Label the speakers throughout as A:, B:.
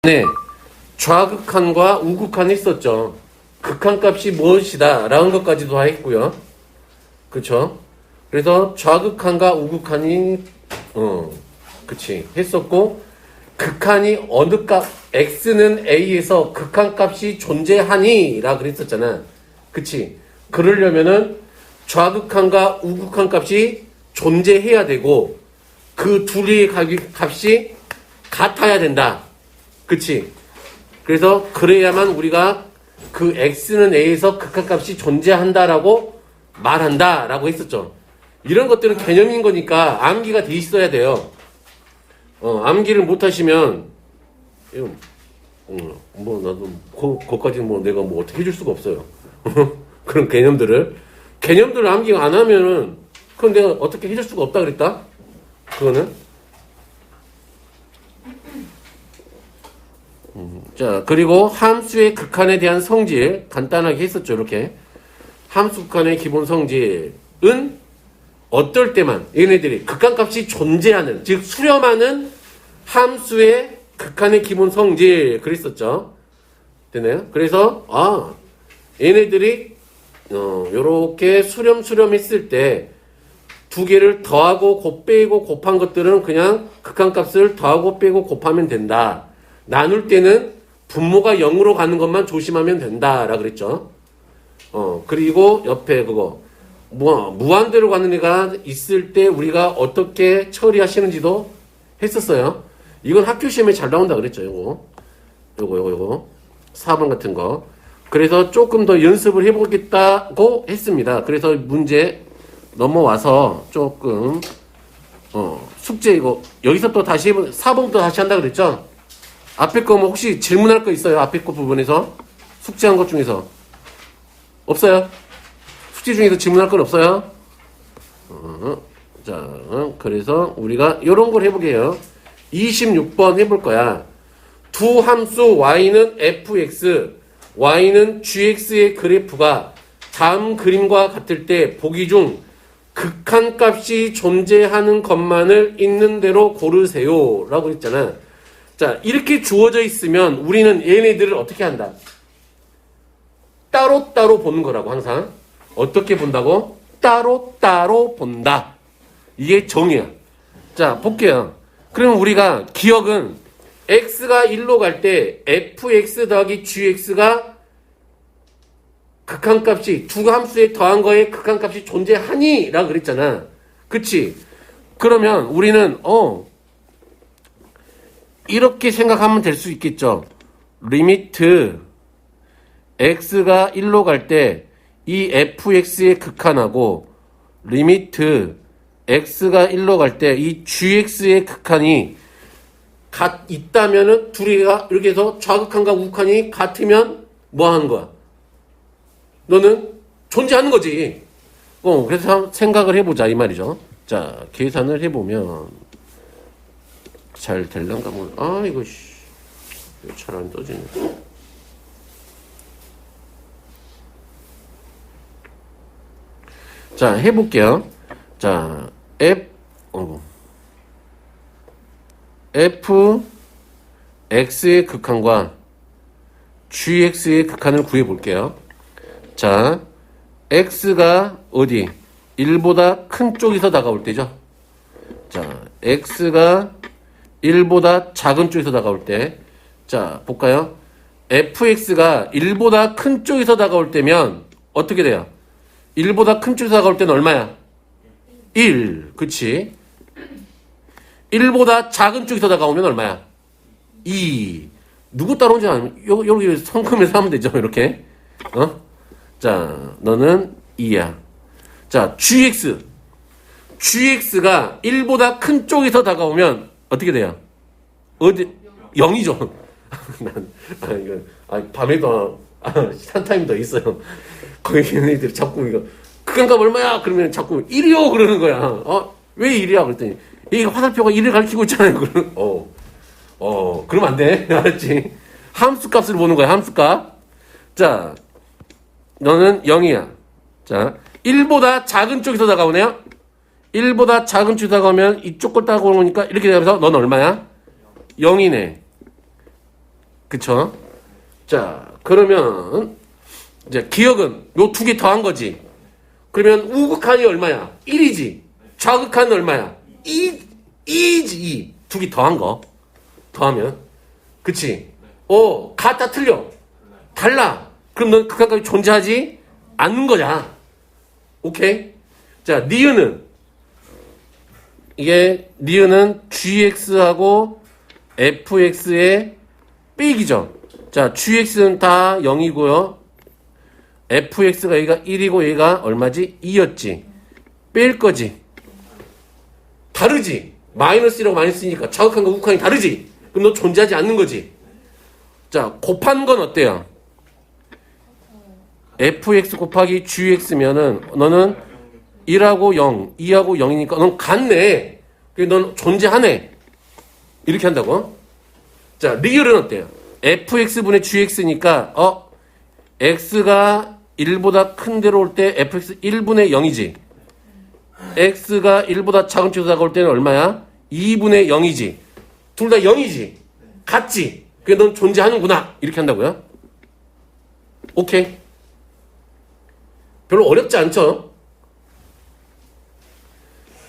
A: 네, 좌극한과 우극한이 있었죠. 극한값이 무엇이다 라는 것까지도 다 했고요. 그쵸? 그래서 좌극한과 우극한이 그치 했었고, 극한이 어느 값 x는 a에서 극한값이 존재하니 라 그랬었잖아. 그치? 그러려면은 좌극한과 우극한 값이 존재해야 되고 그 둘의 값이 같아야 된다. 그치? 그래서 그래야만 우리가 그 x는 a에서 극한값이 존재한다라고 말한다라고 했었죠. 이런 것들은 개념인 거니까 암기가 돼 있어야 돼요. 암기를 못 하시면 나도 거기까지는 내가 어떻게 해줄 수가 없어요. 그런 개념들을 암기가 안 하면은 그건 내가 어떻게 해줄 수가 없다 그랬다. 그거는 자, 그리고 함수의 극한에 대한 성질 간단하게 했었죠. 이렇게 함수 극한의 기본 성질은 어떨 때만 얘네들이 극한값이 존재하는, 즉 수렴하는 함수의 극한의 기본 성질 그랬었죠. 되나요? 그래서 얘네들이 요렇게 수렴 했을 때 두 개를 더하고 곱빼고 곱한 것들은 그냥 극한값을 더하고 빼고 곱하면 된다. 나눌 때는 분모가 0으로 가는 것만 조심하면 된다라 그랬죠. 그리고 옆에 그거 무한대로 가는 애가 있을 때 우리가 어떻게 처리하시는지도 했었어요. 이건 학교 시험에 잘 나온다 그랬죠. 요거 4번 같은 거. 그래서 조금 더 연습을 해보겠다고 했습니다. 그래서 문제 넘어와서 조금 숙제 이거 여기서 또 다시 4번부터 다시 한다 그랬죠. 앞에 거 혹시 질문할 거 있어요? 앞에 거 부분에서 숙제한 것 중에서 없어요? 숙제 중에서 질문할 건 없어요? 자, 그래서 우리가 요런 걸 해보게요. 26번 해볼 거야. 두 함수 y는 fx, y는 gx의 그래프가 다음 그림과 같을 때 보기 중 극한값이 존재하는 것만을 있는 대로 고르세요 라고 했잖아. 자, 이렇게 주어져 있으면 우리는 얘네들을 어떻게 한다? 따로따로 보는 거라고. 항상 어떻게 본다고? 따로따로 본다. 이게 정의야. 자, 볼게요. 그러면 우리가 기억은 x가 1로 갈 때 fx 더하기 gx가 극한값이 두 함수에 더한 거에 극한값이 존재하니 라고 그랬잖아. 그치? 그러면 우리는 이렇게 생각하면 될 수 있겠죠. 리미트 x가 1로 갈 때 이 fx의 극한하고 리미트 x가 1로 갈 때 이 gx의 극한이 있다면은 둘이가 이렇게 해서 좌극한과 우극한이 같으면 뭐 하는 거야? 너는 존재하는 거지. 그래서 생각을 해보자 이 말이죠. 자, 계산을 해보면 잘 될란가 몰라. 이거 잘 안 떠지네. 자, 해볼게요. 자, fx의 극한과 gx의 극한을 구해볼게요. 자, x가 어디? 1보다 큰 쪽에서 다가올 때죠. 자, x가 1보다 작은 쪽에서 다가올 때. 자, 볼까요? fx가 1보다 큰 쪽에서 다가올 때면 어떻게 돼요? 1보다 큰 쪽에서 다가올 때는 얼마야? 1. 그치? 1보다 작은 쪽에서 다가오면 얼마야? 2. 누구 따라오는지 아니면 여기 성금에서 하면 되죠. 이렇게. 자, 너는 2야. 자, gx가 1보다 큰 쪽에서 다가오면 어떻게 돼요? 0이죠. 밤에도 한타임 더 있어요. 거기 얘네들이 자꾸 이거 극한값 얼마야? 그러면 자꾸 1이요 그러는 거야. 왜 1이야? 그랬더니 이 화살표가 1을 가리키고 있잖아요. 그러면 안 돼. 알았지? 함수값을 보는 거야. 함수값. 자, 너는 0이야. 자, 1보다 작은 쪽에서 다가오네요. 1보다 작은 쪽에서 다가오면 이쪽 걸 따라오니까 이렇게 되면서 넌 얼마야? 0이네. 그쵸? 자, 그러면 이제 기억은 요 두 개 더한 거지. 그러면 우극한이 얼마야? 1이지. 좌극한은 얼마야? 2지. 2. 두 개 더한 거. 더하면. 그치? 같다 틀려. 달라. 그럼 넌 극한값이 존재하지 않는 거잖아. 오케이? 자, 니은은 이게 니은은 gx하고 fx의 빼기죠. 자, gx는 다 0이고요. fx가 얘가 1이고 얘가 얼마지? 2였지. 뺄 거지. 다르지. 마이너스 1하고 마이너스 2니까 자극한과 우극한이 다르지. 그럼 너 존재하지 않는 거지. 자, 곱한 건 어때요? fx 곱하기 gx면은 너는 1하고 0, 2하고 0이니까 넌 같네. 넌 존재하네. 이렇게 한다고. 자, 리얼은 어때요? fx분의 gx니까 x가 1보다 큰 데로 올 때 fx 1분의 0이지. x가 1보다 작은 쪽으로 다가올 때는 얼마야? 2분의 0이지. 둘 다 0이지. 같지. 그게 넌 존재하는구나. 이렇게 한다고요. 오케이. 별로 어렵지 않죠?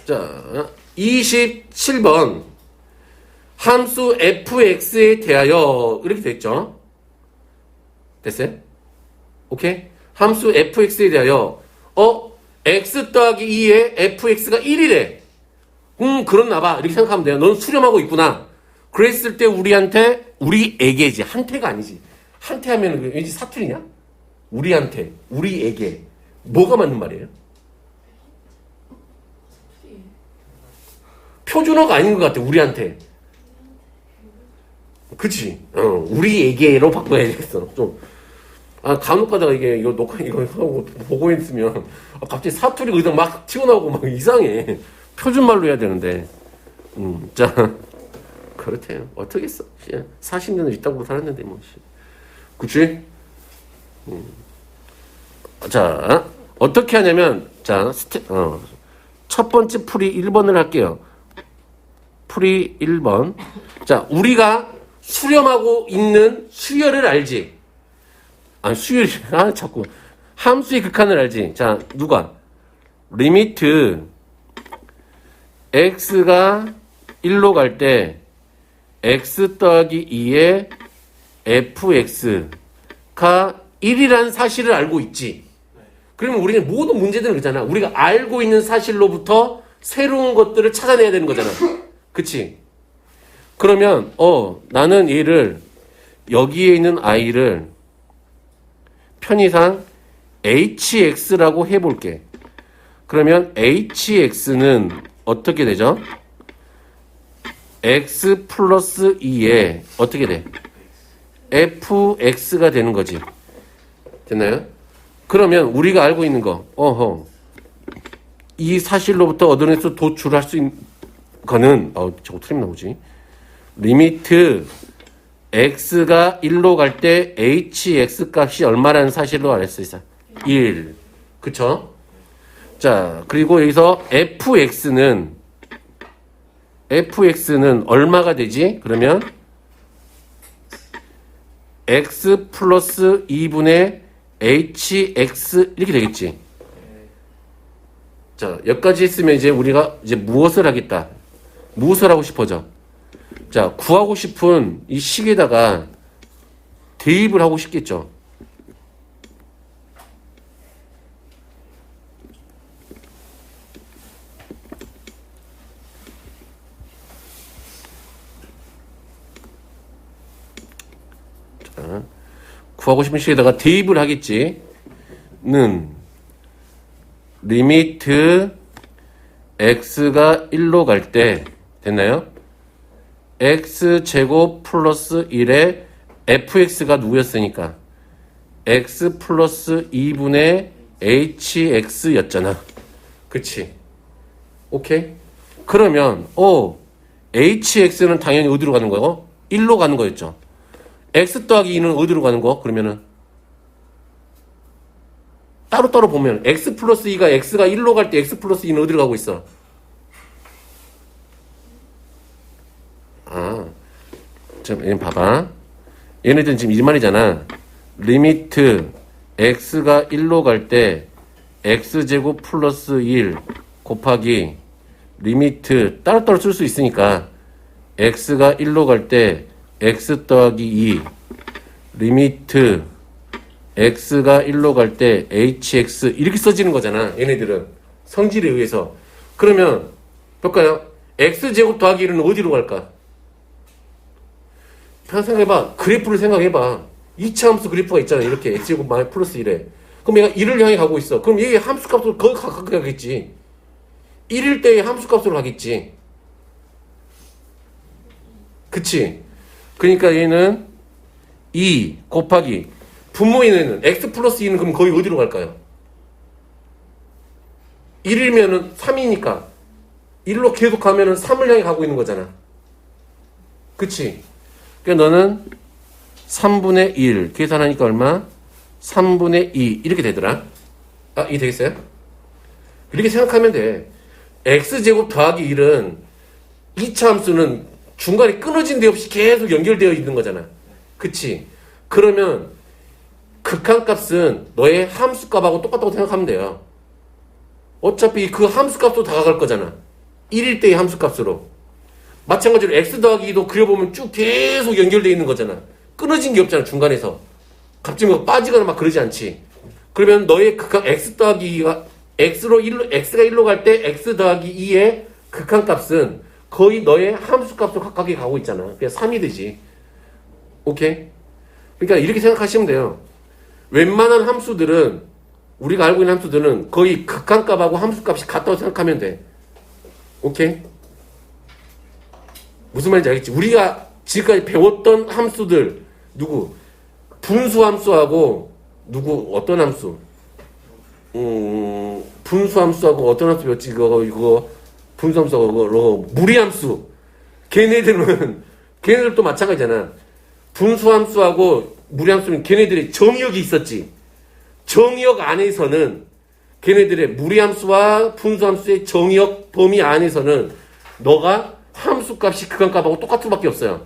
A: 자, 27번. 함수 fx에 대하여 이렇게 됐죠? 됐어요? 오케이? 함수 fx에 대하여 x 더하기 2에 fx가 1이래. 그렇나 봐. 이렇게 생각하면 돼요. 넌 수렴하고 있구나. 그랬을 때 우리에게지. 한테가 아니지. 한테 하면 왠지 사투리냐? 우리한테, 우리에게. 뭐가 맞는 말이에요? 표준어가 아닌 것 같아. 우리한테. 그치? 우리에게로 바꿔야 되겠어. 좀. 간혹 가다가 이거 녹화, 이거 하고 보고 있으면, 갑자기 사투리 의상 막 튀어나오고 막 이상해. 표준말로 해야 되는데. 자, 그렇대요. 어떻겠어. 40년을 이따구로 살았는데, 뭐. 그치? 자, 어떻게 하냐면, 자, 첫 번째 풀이 1번을 할게요. 풀이 1번. 자, 우리가 수렴하고 있는 수열을 알지? 자꾸. 함수의 극한을 알지? 자, 누가? 리미트 x가 1로 갈 때 x 더하기 2의 fx가 1이라는 사실을 알고 있지. 그러면 우리는 모든 문제들은 그렇잖아. 우리가 알고 있는 사실로부터 새로운 것들을 찾아내야 되는 거잖아. 그치? 그러면 나는 얘를 여기에 있는 i를 편의상 hx라고 해볼게. 그러면 hx는 어떻게 되죠? x 플러스 2에 어떻게 돼? fx가 되는 거지. 됐나요? 그러면 우리가 알고 있는 거, 이 사실로부터 얻어내서 도출할 수 있는 거는, 저거 틀림 나오지? 리미트 x가 1로 갈 때 hx 값이 얼마라는 사실로 알 수 있어? 1. 그쵸? 자, 그리고 여기서 fx는 얼마가 되지? 그러면 x 플러스 2분의 hx 이렇게 되겠지. 자, 여기까지 했으면 이제 우리가 이제 무엇을 하겠다? 무엇을 하고 싶어져? 자, 구하고 싶은 이 식에다가 대입을 하고 싶겠죠. 자, 구하고 싶은 식에다가 대입을 하겠지. 는 리미트 x가 1로 갈 때 됐나요? x제곱 플러스 1에 fx가 누구였으니까 x 플러스 2분의 hx였잖아. 그치? 오케이? 그러면 hx는 당연히 어디로 가는 거고? 1로 가는 거였죠. x 더하기 2는 어디로 가는 거? 그러면은 따로따로 보면 x 플러스 2가 x가 1로 갈 때 x 플러스 2는 어디로 가고 있어? 자, 얘는 봐봐. 얘네들은 지금 이 말이잖아. 리미트 x가 1로 갈 때 x제곱 플러스 1 곱하기 리미트 따로따로 쓸 수 있으니까 x가 1로 갈 때 x 더하기 2 리미트 x가 1로 갈 때 hx 이렇게 써지는 거잖아. 얘네들은 성질에 의해서. 그러면 볼까요? x제곱 더하기 1은 어디로 갈까? 생각해봐. 그래프를 생각해봐. 2차 함수 그래프가 있잖아. 이렇게 x제곱 플러스 1에. 그럼 얘가 1을 향해 가고 있어. 그럼 얘 함수값으로 거기 가깝게 가겠지. 1일 때의 함수값으로 가겠지. 그치? 그러니까 얘는 2 곱하기 분모에는 x 플러스 2는 그럼 거의 어디로 갈까요? 1이면은 3이니까 1로 계속 가면은 3을 향해 가고 있는 거잖아. 그치? 그러니까 너는 3분의 1 계산하니까 얼마? 3분의 2 이렇게 되더라. 아, 이게 되겠어요? 이렇게 생각하면 돼. x제곱 더하기 1은 2차 함수는 중간에 끊어진 데 없이 계속 연결되어 있는 거잖아. 그치? 그러면 극한값은 너의 함수값하고 똑같다고 생각하면 돼요. 어차피 그 함수값도 다가갈 거잖아. 1일 때의 함수값으로. 마찬가지로 x 더하기 2도 그려보면 쭉 계속 연결되어 있는 거잖아. 끊어진 게 없잖아. 중간에서. 갑자기 뭐 빠지거나 막 그러지 않지. 그러면 너의 극한 x 더하기 2가 x가 1로 갈 때 x 더하기 2의 극한값은 거의 너의 함수값으로 가깝게 가고 있잖아. 그냥 3이 되지. 오케이? 그러니까 이렇게 생각하시면 돼요. 웬만한 함수들은 우리가 알고 있는 함수들은 거의 극한값하고 함수값이 같다고 생각하면 돼. 오케이? 무슨 말인지 알겠지? 우리가 지금까지 배웠던 함수들 누구? 분수함수하고 누구? 어떤 함수? 분수함수하고 어떤 함수 배웠지? 이거 분수함수하고 그거 무리함수. 걔네들도 마찬가지잖아. 분수함수하고 무리함수는 걔네들의 정의역이 있었지. 정의역 안에서는 걔네들의 무리함수와 분수함수의 정의역 범위 안에서는 너가 함수값이 극한값하고 똑같을 수밖에 없어요.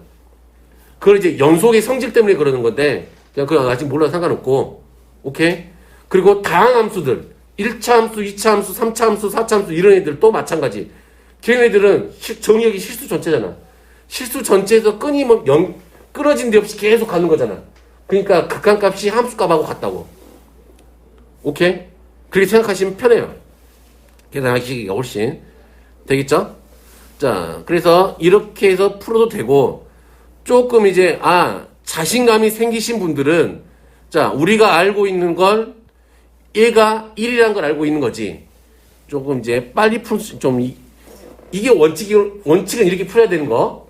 A: 그걸 이제 연속의 성질 때문에 그러는 건데 그냥 그거 아직 몰라도 상관없고. 오케이? 그리고 다항 함수들 1차 함수, 2차 함수, 3차 함수, 4차 함수 이런 애들도 마찬가지. 걔네들은 정의역이 실수 전체잖아. 실수 전체에서 끊어진 데 없이 계속 가는 거잖아. 그러니까 극한값이 함수값하고 같다고. 오케이? 그렇게 생각하시면 편해요. 계산하시기가 훨씬 되겠죠? 자, 그래서 이렇게 해서 풀어도 되고, 조금 이제 자신감이 생기신 분들은 자, 우리가 알고 있는 걸 얘가 1이라는 걸 알고 있는 거지. 조금 이제 빨리 이게 원칙은 이렇게 풀어야 되는 거.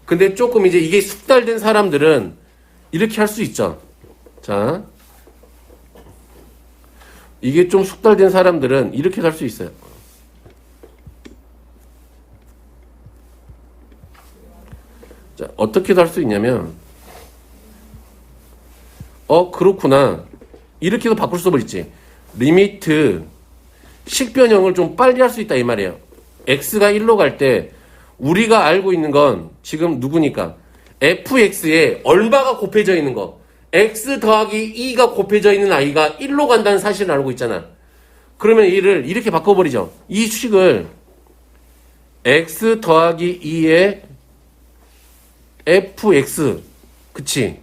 A: 근데 조금 이제 이게 숙달된 사람들은 이렇게 할 수 있죠. 자, 이게 좀 숙달된 사람들은 이렇게 갈 수 있어요. 자, 어떻게도 할 수 있냐면, 그렇구나. 이렇게도 바꿀 수도 있지. 리미트, 식변형을 좀 빨리 할 수 있다, 이 말이에요. x가 1로 갈 때, 우리가 알고 있는 건 지금 누구니까? fx에 얼마가 곱해져 있는 거. x 더하기 2가 곱해져 있는 아이가 1로 간다는 사실을 알고 있잖아. 그러면 이를 이렇게 바꿔버리죠. 이 식을 x 더하기 2의 fx. 그치?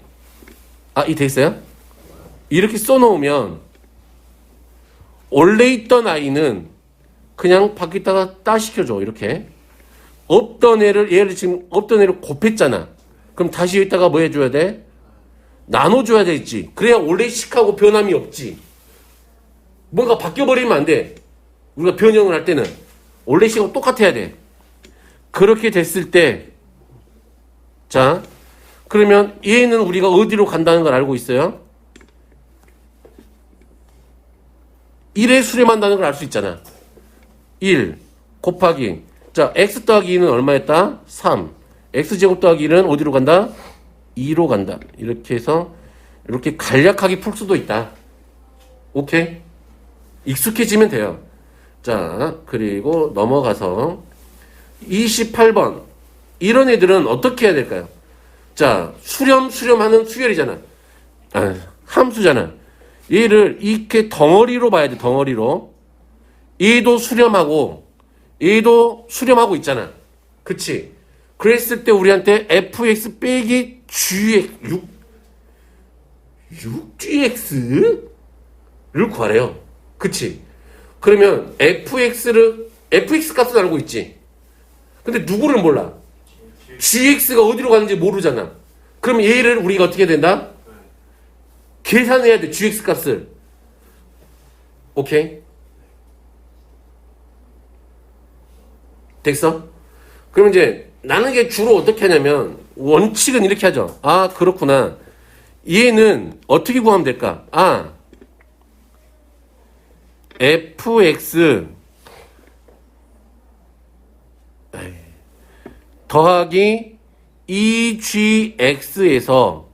A: 이 돼 있어요? 이렇게 써놓으면 원래 있던 아이는 그냥 밖에다가 따시켜줘. 이렇게. 얘를 지금 없던 애를 곱했잖아. 그럼 다시 여기다가 뭐 해줘야 돼? 나눠줘야 되겠지. 그래야 원래 식하고 변함이 없지. 뭔가 바뀌어버리면 안 돼. 우리가 변형을 할 때는 원래 식하고 똑같아야 돼. 그렇게 됐을 때, 자, 그러면 얘는 우리가 어디로 간다는 걸 알고 있어요? 1에 수렴한다는 걸 알 수 있잖아. 1 곱하기, 자, x 더하기 2는 얼마였다? 3. x제곱 더하기 1은 어디로 간다? 2로 간다. 이렇게 해서 이렇게 간략하게 풀 수도 있다. 오케이? 익숙해지면 돼요. 자, 그리고 넘어가서 28번. 이런 애들은 어떻게 해야 될까요? 자, 수렴하는 수열이잖아. 함수잖아. 얘를 이렇게 덩어리로 봐야 돼, 덩어리로. 얘도 수렴하고, 얘도 수렴하고 있잖아. 그치? 그랬을 때 우리한테 fx 빼기 gx, 6gx를 구하래요. 그치? 그러면 fx 값을 알고 있지. 근데 누구를 몰라? gx가 어디로 가는지 모르잖아. 그럼 얘를 우리가 어떻게 된다? 계산해야 돼, gx 값을. 오케이? 됐어? 그럼 이제 나는 이게 주로 어떻게 하냐면 원칙은 이렇게 하죠. 아, 그렇구나. 얘는 어떻게 구하면 될까? 아, fx 더하기 2gx에서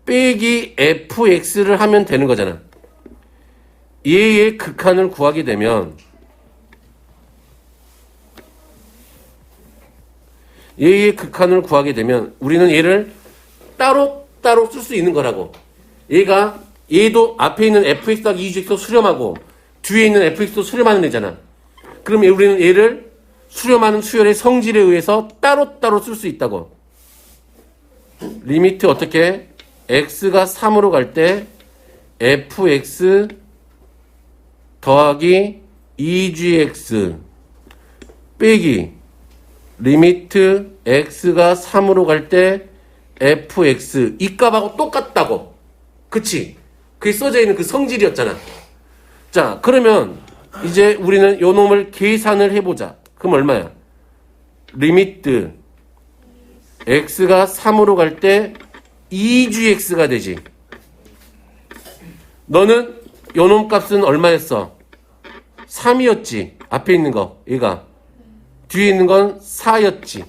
A: 빼기 fx를 하면 되는 거잖아. 얘의 극한을 구하게 되면 우리는 얘를 따로 쓸 수 있는 거라고. 얘도 앞에 있는 fx 더하기 2gx도 수렴하고 뒤에 있는 fx도 수렴하는 애잖아. 그럼 우리는 얘를 수렴하는 수열의 성질에 의해서 따로 쓸 수 있다고. 리미트 어떻게? x가 3으로 갈 때 fx 더하기 2gx 빼기 리미트 x가 3으로 갈 때 fx 이 값하고 똑같다고. 그치? 그게 써져 있는 그 성질이었잖아. 자, 그러면 이제 우리는 요 놈을 계산을 해보자. 그럼 얼마야? 리미트 x가 3으로 갈 때 2gx가 되지. 너는 요 놈 값은 얼마였어? 3이었지. 앞에 있는 거 얘가. 뒤에 있는 건 4였지.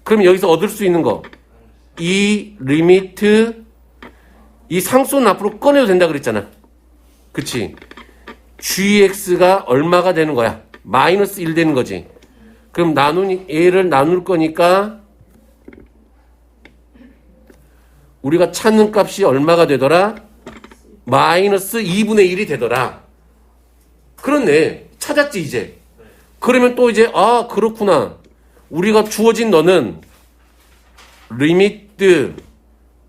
A: 그럼 여기서 얻을 수 있는 거 이 리미트 이 상수는 앞으로 꺼내도 된다 그랬잖아. 그치? gx가 얼마가 되는 거야? 마이너스 1 되는 거지. 그럼 얘를 나눌 거니까 우리가 찾는 값이 얼마가 되더라? 마이너스 2분의 1이 되더라. 그렇네. 찾았지 이제. 그러면 또 이제 아, 그렇구나. 우리가 주어진 너는 리미트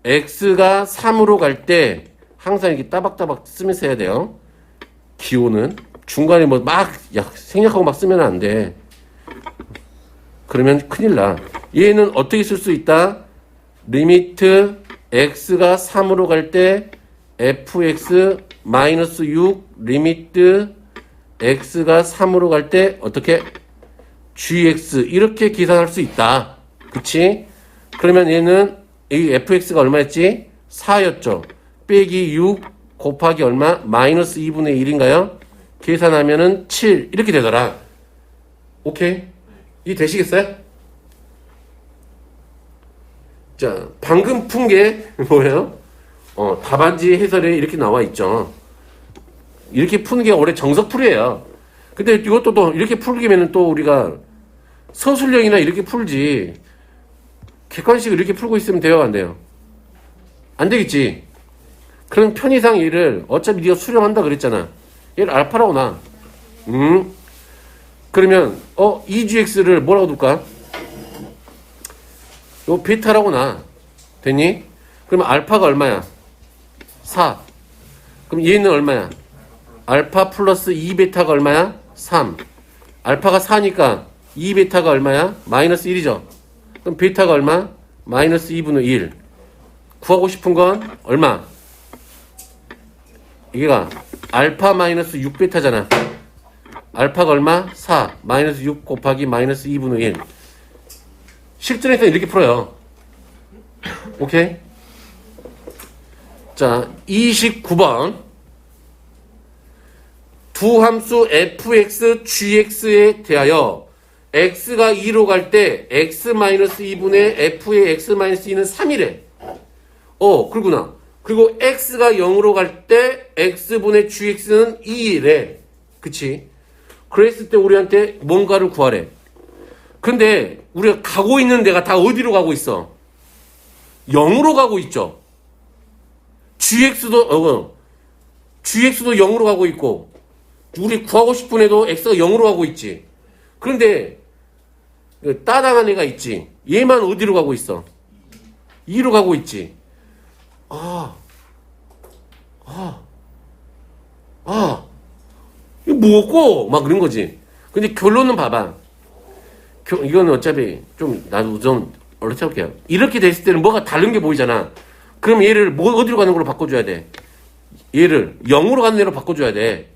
A: x가 3으로 갈 때 항상 이렇게 따박따박 쓰면서 해야 돼요. 기호는 중간에 뭐 막 생략하고 막 쓰면 안 돼. 그러면 큰일 나. 얘는 어떻게 쓸 수 있다? 리미트 x가 3으로 갈 때 fx 마이너스 6 리미트 x가 3으로 갈 때 어떻게? gx 이렇게 계산할 수 있다. 그치? 그러면 얘는 이 fx가 얼마였지? 4였죠. 빼기 6 곱하기 얼마? 마이너스 2분의 1인가요? 계산하면은 7 이렇게 되더라. 오케이? 이 되시겠어요? 자, 방금 푼 게 뭐예요? 답안지 해설에 이렇게 나와 있죠. 이렇게 푸는 게 원래 정석풀이에요. 근데 이것도 또 이렇게 풀기면은 또 우리가 서술형이나 이렇게 풀지 객관식을 이렇게 풀고 있으면 돼요, 안 돼요? 안 되겠지. 그럼 편의상 얘를 어차피 네가 수렴한다 그랬잖아. 얘를 알파라고 놔. 그러면 2gx를 뭐라고 둘까? 요 베타라고 놔. 됐니? 그러면 알파가 얼마야? 4. 그럼 얘는 얼마야? 알파 플러스 2베타가 얼마야? 3. 알파가 4니까 2베타가 얼마야? 마이너스 1이죠. 그럼 베타가 얼마? 마이너스 2분의 1. 구하고 싶은 건 얼마? 이게가 알파 마이너스 6베타잖아. 알파가 얼마? 4. 마이너스 6 곱하기 마이너스 2분의 1. 실전에서 이렇게 풀어요. 오케이? 자, 29번. 두 함수 fx, gx에 대하여 x가 2로 갈 때 x-2분의 f의 x-2는 3이래. 그러구나. 그리고 x가 0으로 갈 때 x분의 gx는 2래. 그치? 그랬을 때 우리한테 뭔가를 구하래. 근데 우리가 가고 있는 데가 다 어디로 가고 있어? 0으로 가고 있죠. gx도 0으로 가고 있고, 우리 구하고 싶은 애도 x가 0으로 가고 있지. 그런데 따당한 애가 있지. 얘만 어디로 가고 있어? 2로 가고 있지. 이거 뭐고? 막 그런 거지. 근데 결론은 봐봐. 이건 어차피 나도 좀 어렵게 할게요. 이렇게 됐을 때는 뭐가 다른 게 보이잖아. 그럼 얘를 어디로 가는 걸로 바꿔줘야 돼? 얘를 0으로 가는 애로 바꿔줘야 돼.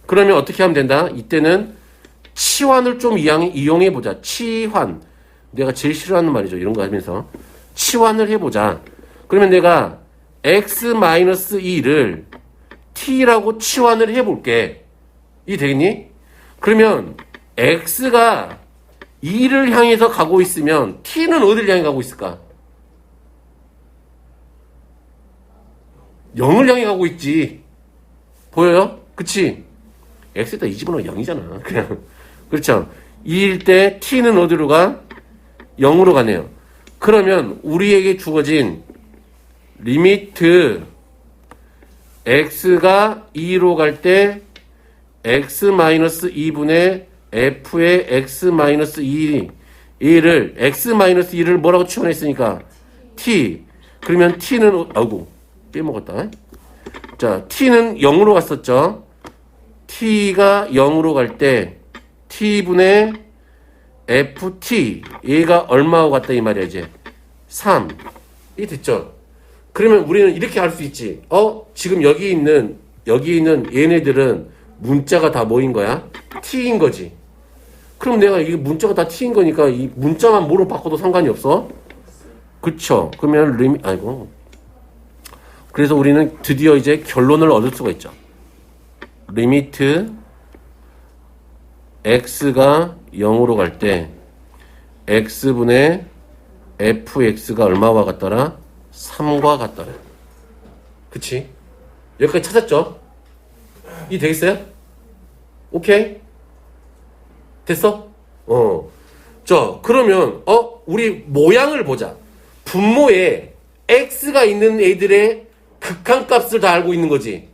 A: 그러면 어떻게 하면 된다? 이때는 치환을 좀 이용해보자. 치환. 내가 제일 싫어하는 말이죠. 이런 거 하면서. 치환을 해보자. 그러면 내가 x-2를 t라고 치환을 해볼게. 이 되겠니? 그러면 x가 2를 향해서 가고 있으면 t는 어디를 향해 가고 있을까? 0을 향해 가고 있지. 보여요? 그치? x에다 2 집어넣으면 0이잖아. 그냥. 그렇죠? 2일 때 t는 어디로 가? 0으로 가네요. 그러면 우리에게 주어진 리미트 x가 2로 갈 때 x-2분의 f의 x-2를 x-2를 뭐라고 치환했으니까 t. 그러면 t는 아이고 빼먹었다. 자, t는 0으로 갔었죠. t가 0으로 갈 때 t분의 ft 얘가 얼마하고 같다 이 말이야. 이제 3 이게 됐죠. 그러면 우리는 이렇게 할 수 있지. 지금 여기 있는 얘네들은 문자가 다 뭐인 거야? t인 거지. 그럼 내가 이게 문자가 다 t인 거니까 이 문자만 뭐로 바꿔도 상관이 없어. 그쵸? 그러면 그래서 우리는 드디어 이제 결론을 얻을 수가 있죠. 리미트 x가 0으로 갈 때 x분의 fx가 얼마와 같더라? 3과 같더라. 그치? 여기까지 찾았죠? 이 되겠어요? 오케이? 됐어? 자, 그러면 우리 모양을 보자. 분모에 x가 있는 애들의 극한값을 다 알고 있는 거지.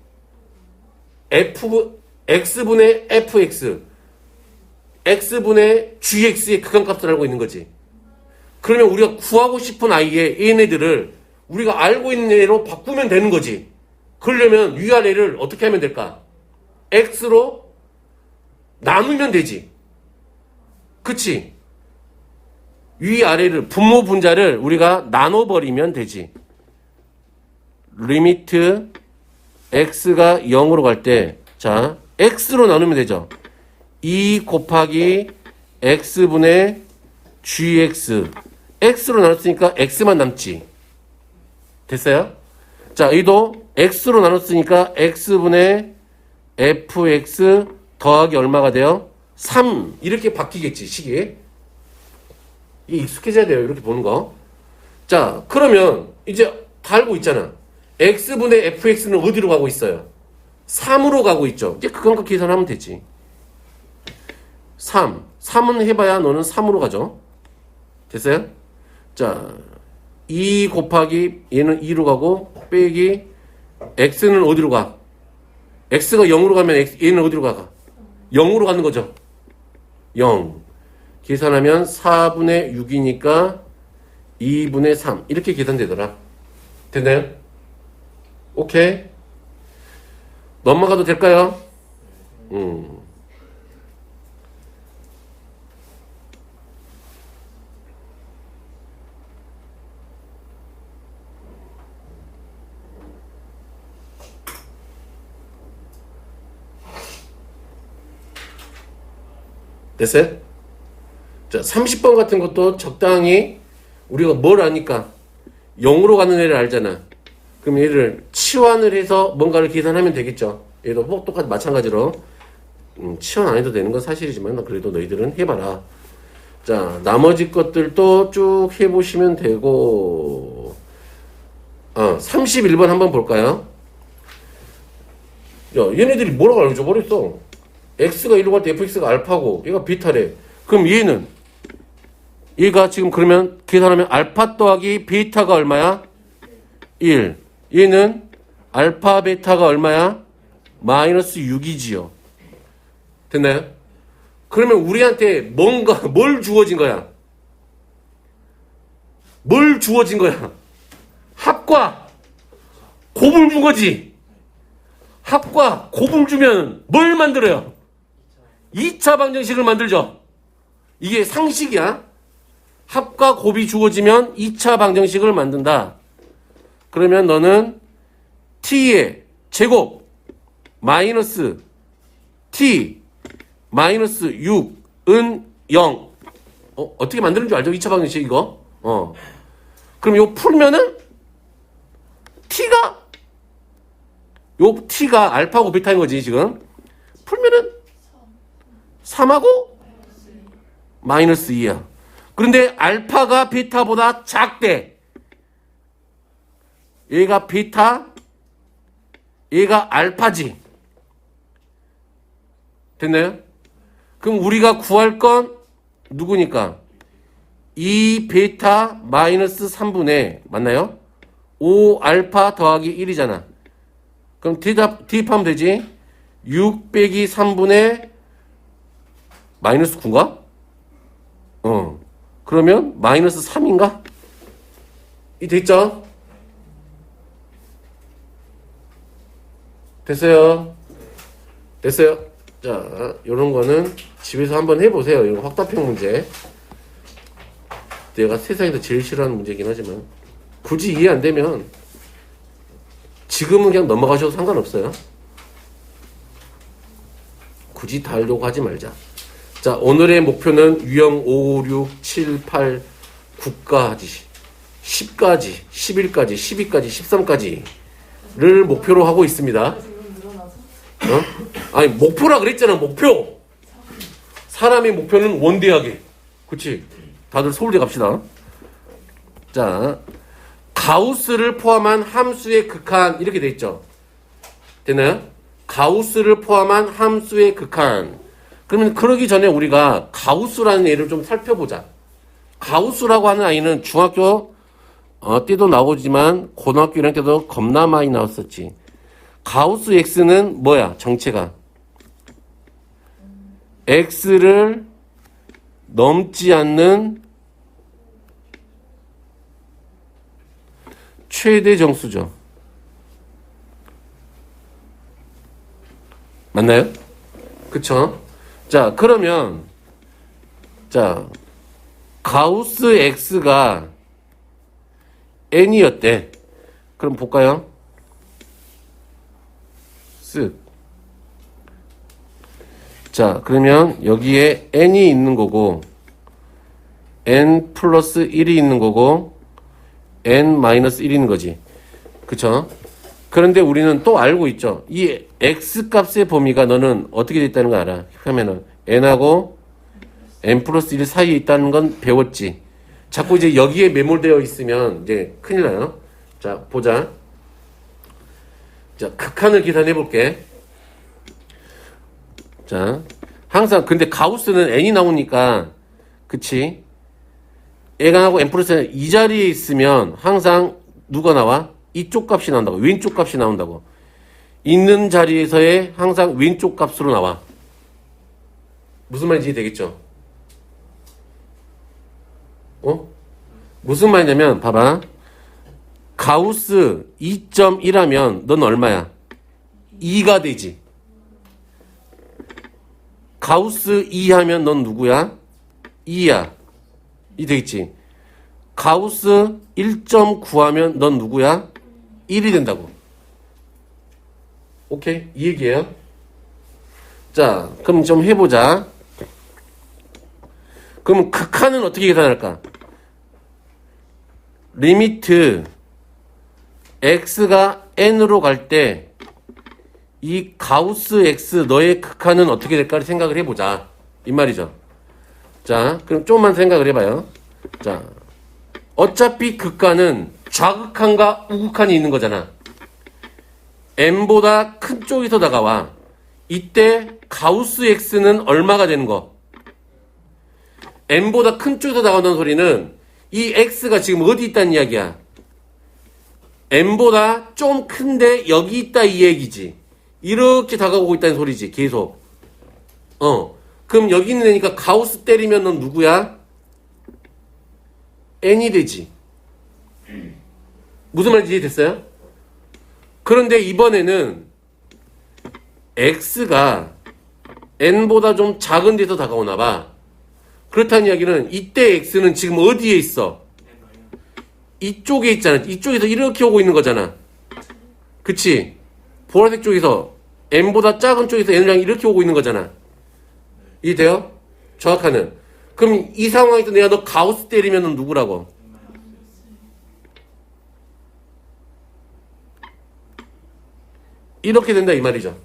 A: x분의 fx, x분의 gx의 극한값을 알고 있는 거지. 그러면 우리가 구하고 싶은 아이의 얘네들을 우리가 알고 있는 애로 바꾸면 되는 거지. 그러려면 위아래를 어떻게 하면 될까? x로 나누면 되지. 그치? 위아래를 분모 분자를 우리가 나눠버리면 되지. 리미트 x가 0으로 갈 때 자, x로 나누면 되죠. 2 곱하기 x분의 gx. x로 나눴으니까 x만 남지. 됐어요? 자, 이도 x로 나눴으니까 x분의 fx 더하기 얼마가 돼요? 3. 이렇게 바뀌겠지, 식이. 이게 익숙해져야 돼요, 이렇게 보는 거. 자, 그러면 이제 다 알고 있잖아. x분의 fx는 어디로 가고 있어요? 3으로 가고 있죠. 이제 그건가 계산하면 되지. 3. 3은 해봐야 너는 3으로 가죠. 됐어요? 자, 2 곱하기 얘는 2로 가고 빼기 x는 어디로 가? x가 0으로 가면 얘는 어디로 가? 0으로 가는 거죠. 0. 계산하면 4분의 6이니까 2분의 3. 이렇게 계산되더라. 됐나요? 오케이. 넘어가도 될까요? 됐어요? 자, 30번 같은 것도 적당히 우리가 뭘 아니까 0으로 가는 애를 알잖아. 그럼 얘를 치환을 해서 뭔가를 계산하면 되겠죠. 얘도 똑같이 마찬가지로 치환 안 해도 되는 건 사실이지만 그래도 너희들은 해봐라. 자, 나머지 것들도 쭉 해보시면 되고 31번 한번 볼까요? 야, 얘네들이 뭐라고 알려줘 버렸어. x가 1로 갈 때 fx가 알파고 얘가 베타래. 그럼 얘가 지금 그러면 계산하면 알파 더하기 베타가 얼마야? 1. 얘는 알파 베타가 얼마야? 마이너스 6이지요. 됐나요? 그러면 우리한테 뭘 주어진 거야? 뭘 주어진 거야? 합과 곱을 준 거지. 합과 곱을 주면 뭘 만들어요? 2차 방정식을 만들죠. 이게 상식이야. 합과 곱이 주어지면 2차 방정식을 만든다. 그러면 너는 t의 제곱 마이너스 t 마이너스 6은 0. 어떻게 만드는 줄 알죠? 2차 방정식 이거. 그럼 이거 풀면은 t가 알파고 베타인 거지 지금. 풀면은 3하고 마이너스 2야. 그런데 알파가 베타보다 작대. 얘가 베타, 얘가 알파지. 됐나요? 그럼 우리가 구할 건 누구니까? 2 베타 마이너스 3분의 맞나요? 5 알파 더하기 1이잖아. 그럼 대입하면 되지. 6 빼기 3분의 마이너스 9인가? 그러면 마이너스 3인가? 이 됐죠? 됐어요? 됐어요? 자, 요런 거는 집에서 한번 해보세요. 이거 확답형 문제. 내가 세상에서 제일 싫어하는 문제이긴 하지만 굳이 이해 안 되면 지금은 그냥 넘어가셔도 상관없어요. 굳이 다 하려고 하지 말자. 자, 오늘의 목표는 유형 5, 6, 7, 8, 9까지 10까지, 11까지, 12까지, 13까지를 목표로 하고 있습니다. 아니 목표라 그랬잖아. 목표. 사람의 목표는 원대하게. 그치? 다들 서울대 갑시다. 자, 가우스를 포함한 함수의 극한 이렇게 돼 있죠. 됐나요? 가우스를 포함한 함수의 극한. 그러면 그러기 전에 우리가 가우스라는 애를 좀 살펴보자. 가우스라고 하는 아이는 중학교 때도 나오지만 고등학교 이런 때도 겁나 많이 나왔었지. 가우스 x는 뭐야? 정체가 x를 넘지 않는 최대 정수죠. 맞나요? 그쵸? 자, 그러면 자, 가우스 x가 n이었대. 그럼 볼까요? 쓱. 자, 그러면 여기에 n이 있는 거고 n 플러스 1이 있는 거고 n 마이너스 1이 있는 거지. 그쵸? 그런데 우리는 또 알고 있죠. 이 x 값의 범위가 너는 어떻게 됐다는 거 알아? 하면은 n하고 n 플러스 1 사이에 있다는 건 배웠지. 자꾸 이제 여기에 매몰되어 있으면 이제 큰일 나요. 자, 보자. 자, 극한을 계산해 볼게. 자, 항상 근데 가우스는 n이 나오니까 그치? n하고 n 플러스 1 이 자리에 있으면 항상 누가 나와? 이쪽 값이 나온다고. 왼쪽 값이 나온다고. 있는 자리에서의 항상 왼쪽 값으로 나와. 무슨 말인지 되겠죠? 무슨 말이냐면 봐봐. 가우스 2.1하면 넌 얼마야? 2가 되지. 가우스 2 하면 넌 누구야? 2야. 이 되겠지. 가우스 1.9 하면 넌 누구야? 1이 된다고. 오케이? 이 얘기예요. 자, 그럼 좀 해보자. 그럼 극한은 어떻게 계산할까? 리미트 x가 n으로 갈 때 이 가우스 x 너의 극한은 어떻게 될까 생각을 해보자. 이 말이죠. 자, 그럼 조금만 생각을 해봐요. 자, 어차피 극한은 좌극한과 우극한이 있는 거잖아. n보다 큰 쪽에서 다가와. 이때 가우스 x는 얼마가 되는 거? n보다 큰 쪽에서 다가온다는 소리는 이 x가 지금 어디 있다는 이야기야? n보다 좀 큰데 여기 있다 이 얘기지. 이렇게 다가오고 있다는 소리지. 계속. 그럼 여기 있는 애니까 가우스 때리면 넌 누구야? n이 되지. 무슨 말인지 이해됐어요? 그런데 이번에는 x가 n보다 좀 작은 데서 다가오나 봐. 그렇다는 이야기는 이때 x는 지금 어디에 있어? 이쪽에 있잖아. 이쪽에서 이렇게 오고 있는 거잖아. 그치? 보라색 쪽에서 n보다 작은 쪽에서 n을 향해 이렇게 오고 있는 거잖아. 이해돼요? 정확하는. 그럼 이 상황에서 내가 너 가우스 때리면 넌 누구라고? 이렇게 된다 이 말이죠.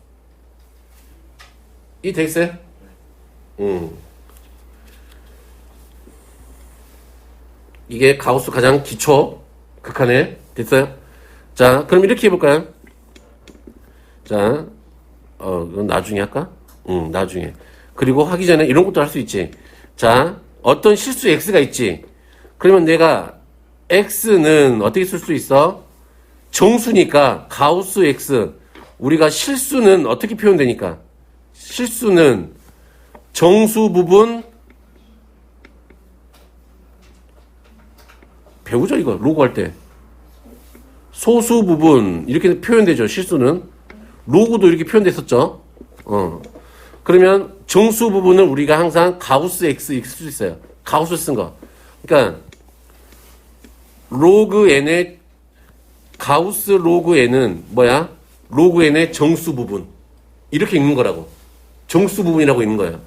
A: 이해됐어요? 이게 가우스 가장 기초 극한에 됐어요? 자, 그럼 이렇게 해볼까요? 자, 이건 나중에 할까? 나중에. 그리고 하기 전에 이런 것도 할 수 있지. 자, 어떤 실수 x가 있지. 그러면 내가 x는 어떻게 쓸 수 있어? 정수니까 가우스 x. 우리가 실수는 어떻게 표현되니까? 실수는 정수 부분 배우죠 이거 로그 할 때. 소수 부분 이렇게 표현되죠. 실수는 로그도 이렇게 표현됐었죠. 그러면 정수 부분을 우리가 항상 가우스 x 이렇게 쓸 수 있어요. 가우스 쓴 거. 그러니까 로그 n의 가우스 로그 n은 뭐야? 로그 n의 정수 부분 이렇게 읽는 거라고. 정수 부분이라고 읽는 거예요.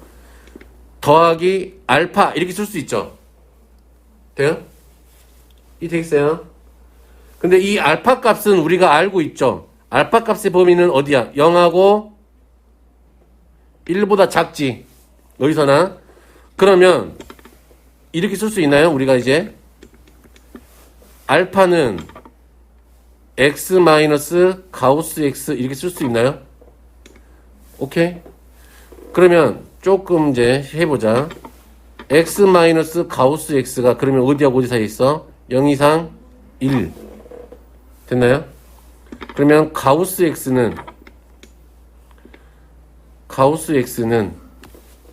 A: 더하기 알파 이렇게 쓸 수 있죠. 돼요? 이 되겠어요? 근데 이 알파 값은 우리가 알고 있죠. 알파 값의 범위는 어디야? 0하고 1보다 작지. 어디서나. 그러면 이렇게 쓸 수 있나요? 우리가 이제 알파는 x 마이너스 가우스 x 이렇게 쓸 수 있나요? 오케이? 그러면 조금 이제 해보자. x 마이너스 가우스 x가 그러면 어디하고 어디 사이에 있어? 0 이상 1 됐나요? 그러면 가우스 x는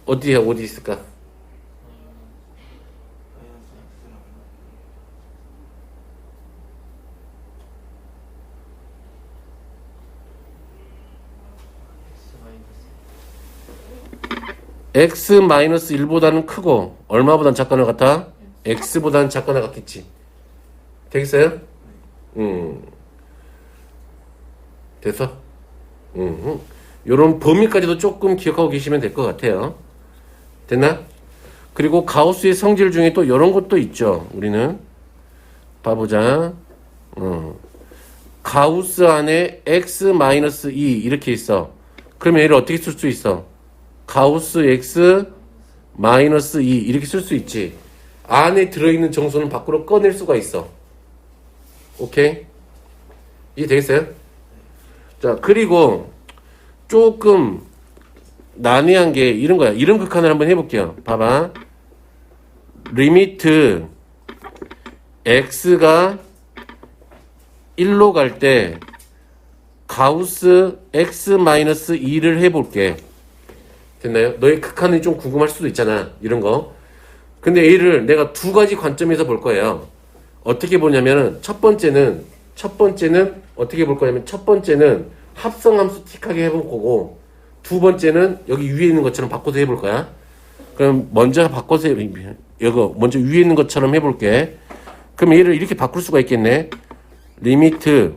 A: 어디에 어디 있을까? x 마이너스 1보다는 크고 얼마보단 작거나 같아? x보다는 작거나 같겠지. 되겠어요? 됐어? 요런 범위까지도 조금 기억하고 계시면 될 것 같아요. 됐나? 그리고 가우스의 성질 중에 또 요런 것도 있죠. 우리는 봐보자. 가우스 안에 x 마이너스 2 이렇게 있어. 그러면 얘를 어떻게 쓸 수 있어? 가우스 x 마이너스 2 이렇게 쓸 수 있지. 안에 들어있는 정수는 밖으로 꺼낼 수가 있어. 오케이? 이해 되겠어요? 자, 그리고 조금 난해한 게 이런 거야. 이런 극한을 한번 해볼게요. 봐봐. 리미트 x가 1로 갈 때 가우스 x 마이너스 2를 해볼게. 됐나요? 너의 극한이 좀 궁금할 수도 있잖아. 이런 거. 근데 얘를 내가 두 가지 관점에서 볼 거예요. 어떻게 보냐면은 첫 번째는 어떻게 볼 거냐면 첫 번째는 합성함수 틱하게 해볼 거고 두 번째는 여기 위에 있는 것처럼 바꿔서 해볼 거야. 그럼 먼저 바꿔서 여기 먼저 위에 있는 것처럼 해볼게. 그럼 얘를 이렇게 바꿀 수가 있겠네. 리미트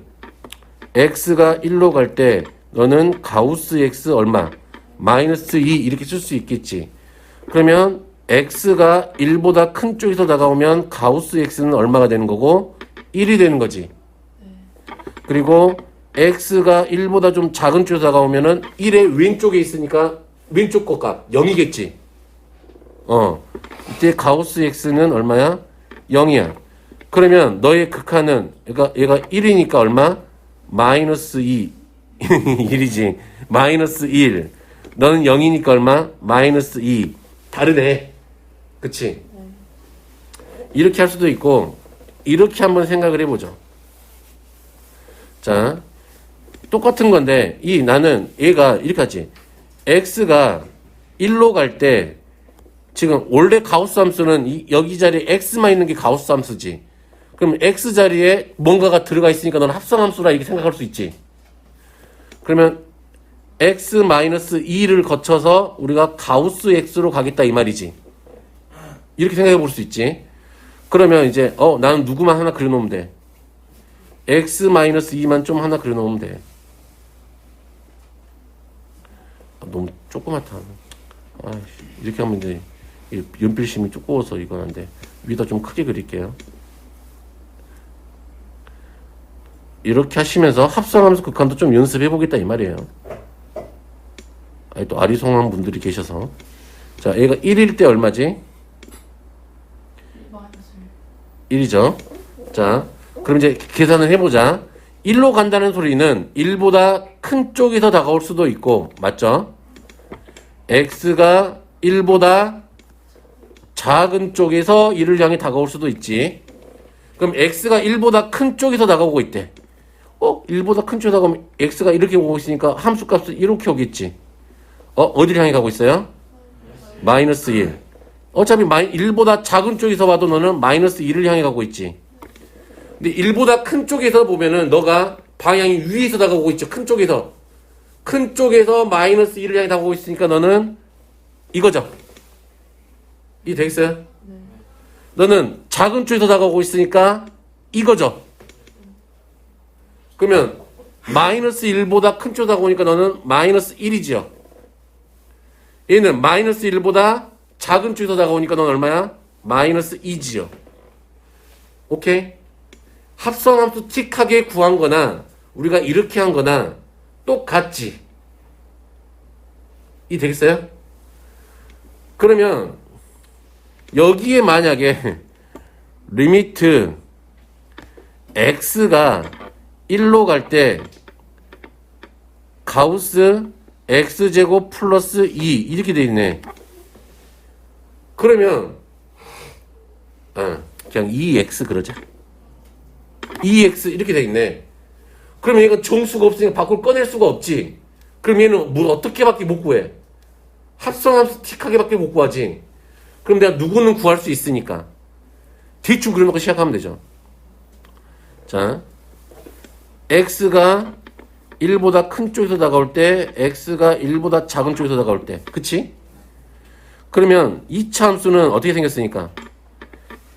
A: x가 1로 갈 때 너는 가우스 x 얼마? 마이너스 2 이렇게 쓸 수 있겠지. 그러면 x가 1보다 큰 쪽에서 다가오면 가우스 x는 얼마가 되는 거고 1이 되는 거지. 그리고 x가 1보다 좀 작은 쪽에서 다가오면은 1의 왼쪽에 있으니까 왼쪽 거 값 0이겠지. 이때 가우스 x는 얼마야? 0이야. 그러면 너의 극한은 얘가 1이니까 얼마? 마이너스 2 1이지. 마이너스 1 너는 0이니까 얼마? 마이너스 2 다르네. 그치? 이렇게 할 수도 있고 이렇게 한번 생각을 해보죠. 자, 똑같은 건데, 나는 얘가 이렇게 하지. x가 1로 갈 때, 지금 원래 가우스 함수는 여기 자리에 x만 있는 게 가우스 함수지. 그럼 x 자리에 뭔가가 들어가 있으니까 너는 합성 함수라 이렇게 생각할 수 있지. 그러면 x-2를 거쳐서 우리가 가우스 x로 가겠다 이 말이지. 이렇게 생각해 볼 수 있지. 그러면 이제 나는 누구만 하나 그려놓으면 돼. x-2만 좀 하나 그려놓으면 돼. 너무 조그맣다. 이렇게 하면 이제 연필심이 두꺼워서 이건 안 돼. 위에다 좀 크게 그릴게요. 이렇게 하시면서 합성하면서 극한도 좀 연습해 보겠다 이 말이에요. 또 아리송한 분들이 계셔서. 자, 얘가 1일 때 얼마지? 1이죠. 자, 그럼 이제 계산을 해보자. 1로 간다는 소리는 1보다 큰 쪽에서 다가올 수도 있고, 맞죠? x가 1보다 작은 쪽에서 1을 향해 다가올 수도 있지. 그럼 x가 1보다 큰 쪽에서 다가오고 있대. 1보다 큰 쪽에서 다가오면 x가 이렇게 오고 있으니까 함수값을 이렇게 오겠지. 어디를 향해 가고 있어요? 마이너스 1. 어차피 1보다 작은 쪽에서 봐도 너는 마이너스 1을 향해 가고 있지. 근데 1보다 큰 쪽에서 보면은 너가 방향이 위에서 다가오고 있죠. 큰 쪽에서. 큰 쪽에서 마이너스 1을 향해 다가오고 있으니까 너는 이거죠. 이 되겠어요? 네. 너는 작은 쪽에서 다가오고 있으니까 이거죠. 그러면 마이너스 1보다 큰 쪽에서 다가오니까 너는 마이너스 1이지요. 얘는 마이너스 1보다 작은 쪽에서 다가오니까 넌 얼마야? 마이너스 2지요. 오케이? 합성함수 틱하게 구한 거나 우리가 이렇게 한 거나 똑같지. 이 되겠어요? 그러면 여기에 만약에 리미트 x가 1로 갈 때 가우스 x제곱 플러스 2 이렇게 돼 있네. 그러면 그냥 2x 그러자. 2x 이렇게 돼 있네. 그러면 얘가 정수가 없으니까 밖으로 꺼낼 수가 없지. 그럼 얘는 뭘 어떻게밖에 못 구해? 합성함수 틱하게밖에 못 구하지. 그럼 내가 누구는 구할 수 있으니까 대충 그려놓고 시작하면 되죠. 자, x가 1보다 큰 쪽에서 다가올 때 x가 1보다 작은 쪽에서 다가올 때 그치? 그러면 2차 함수는 어떻게 생겼으니까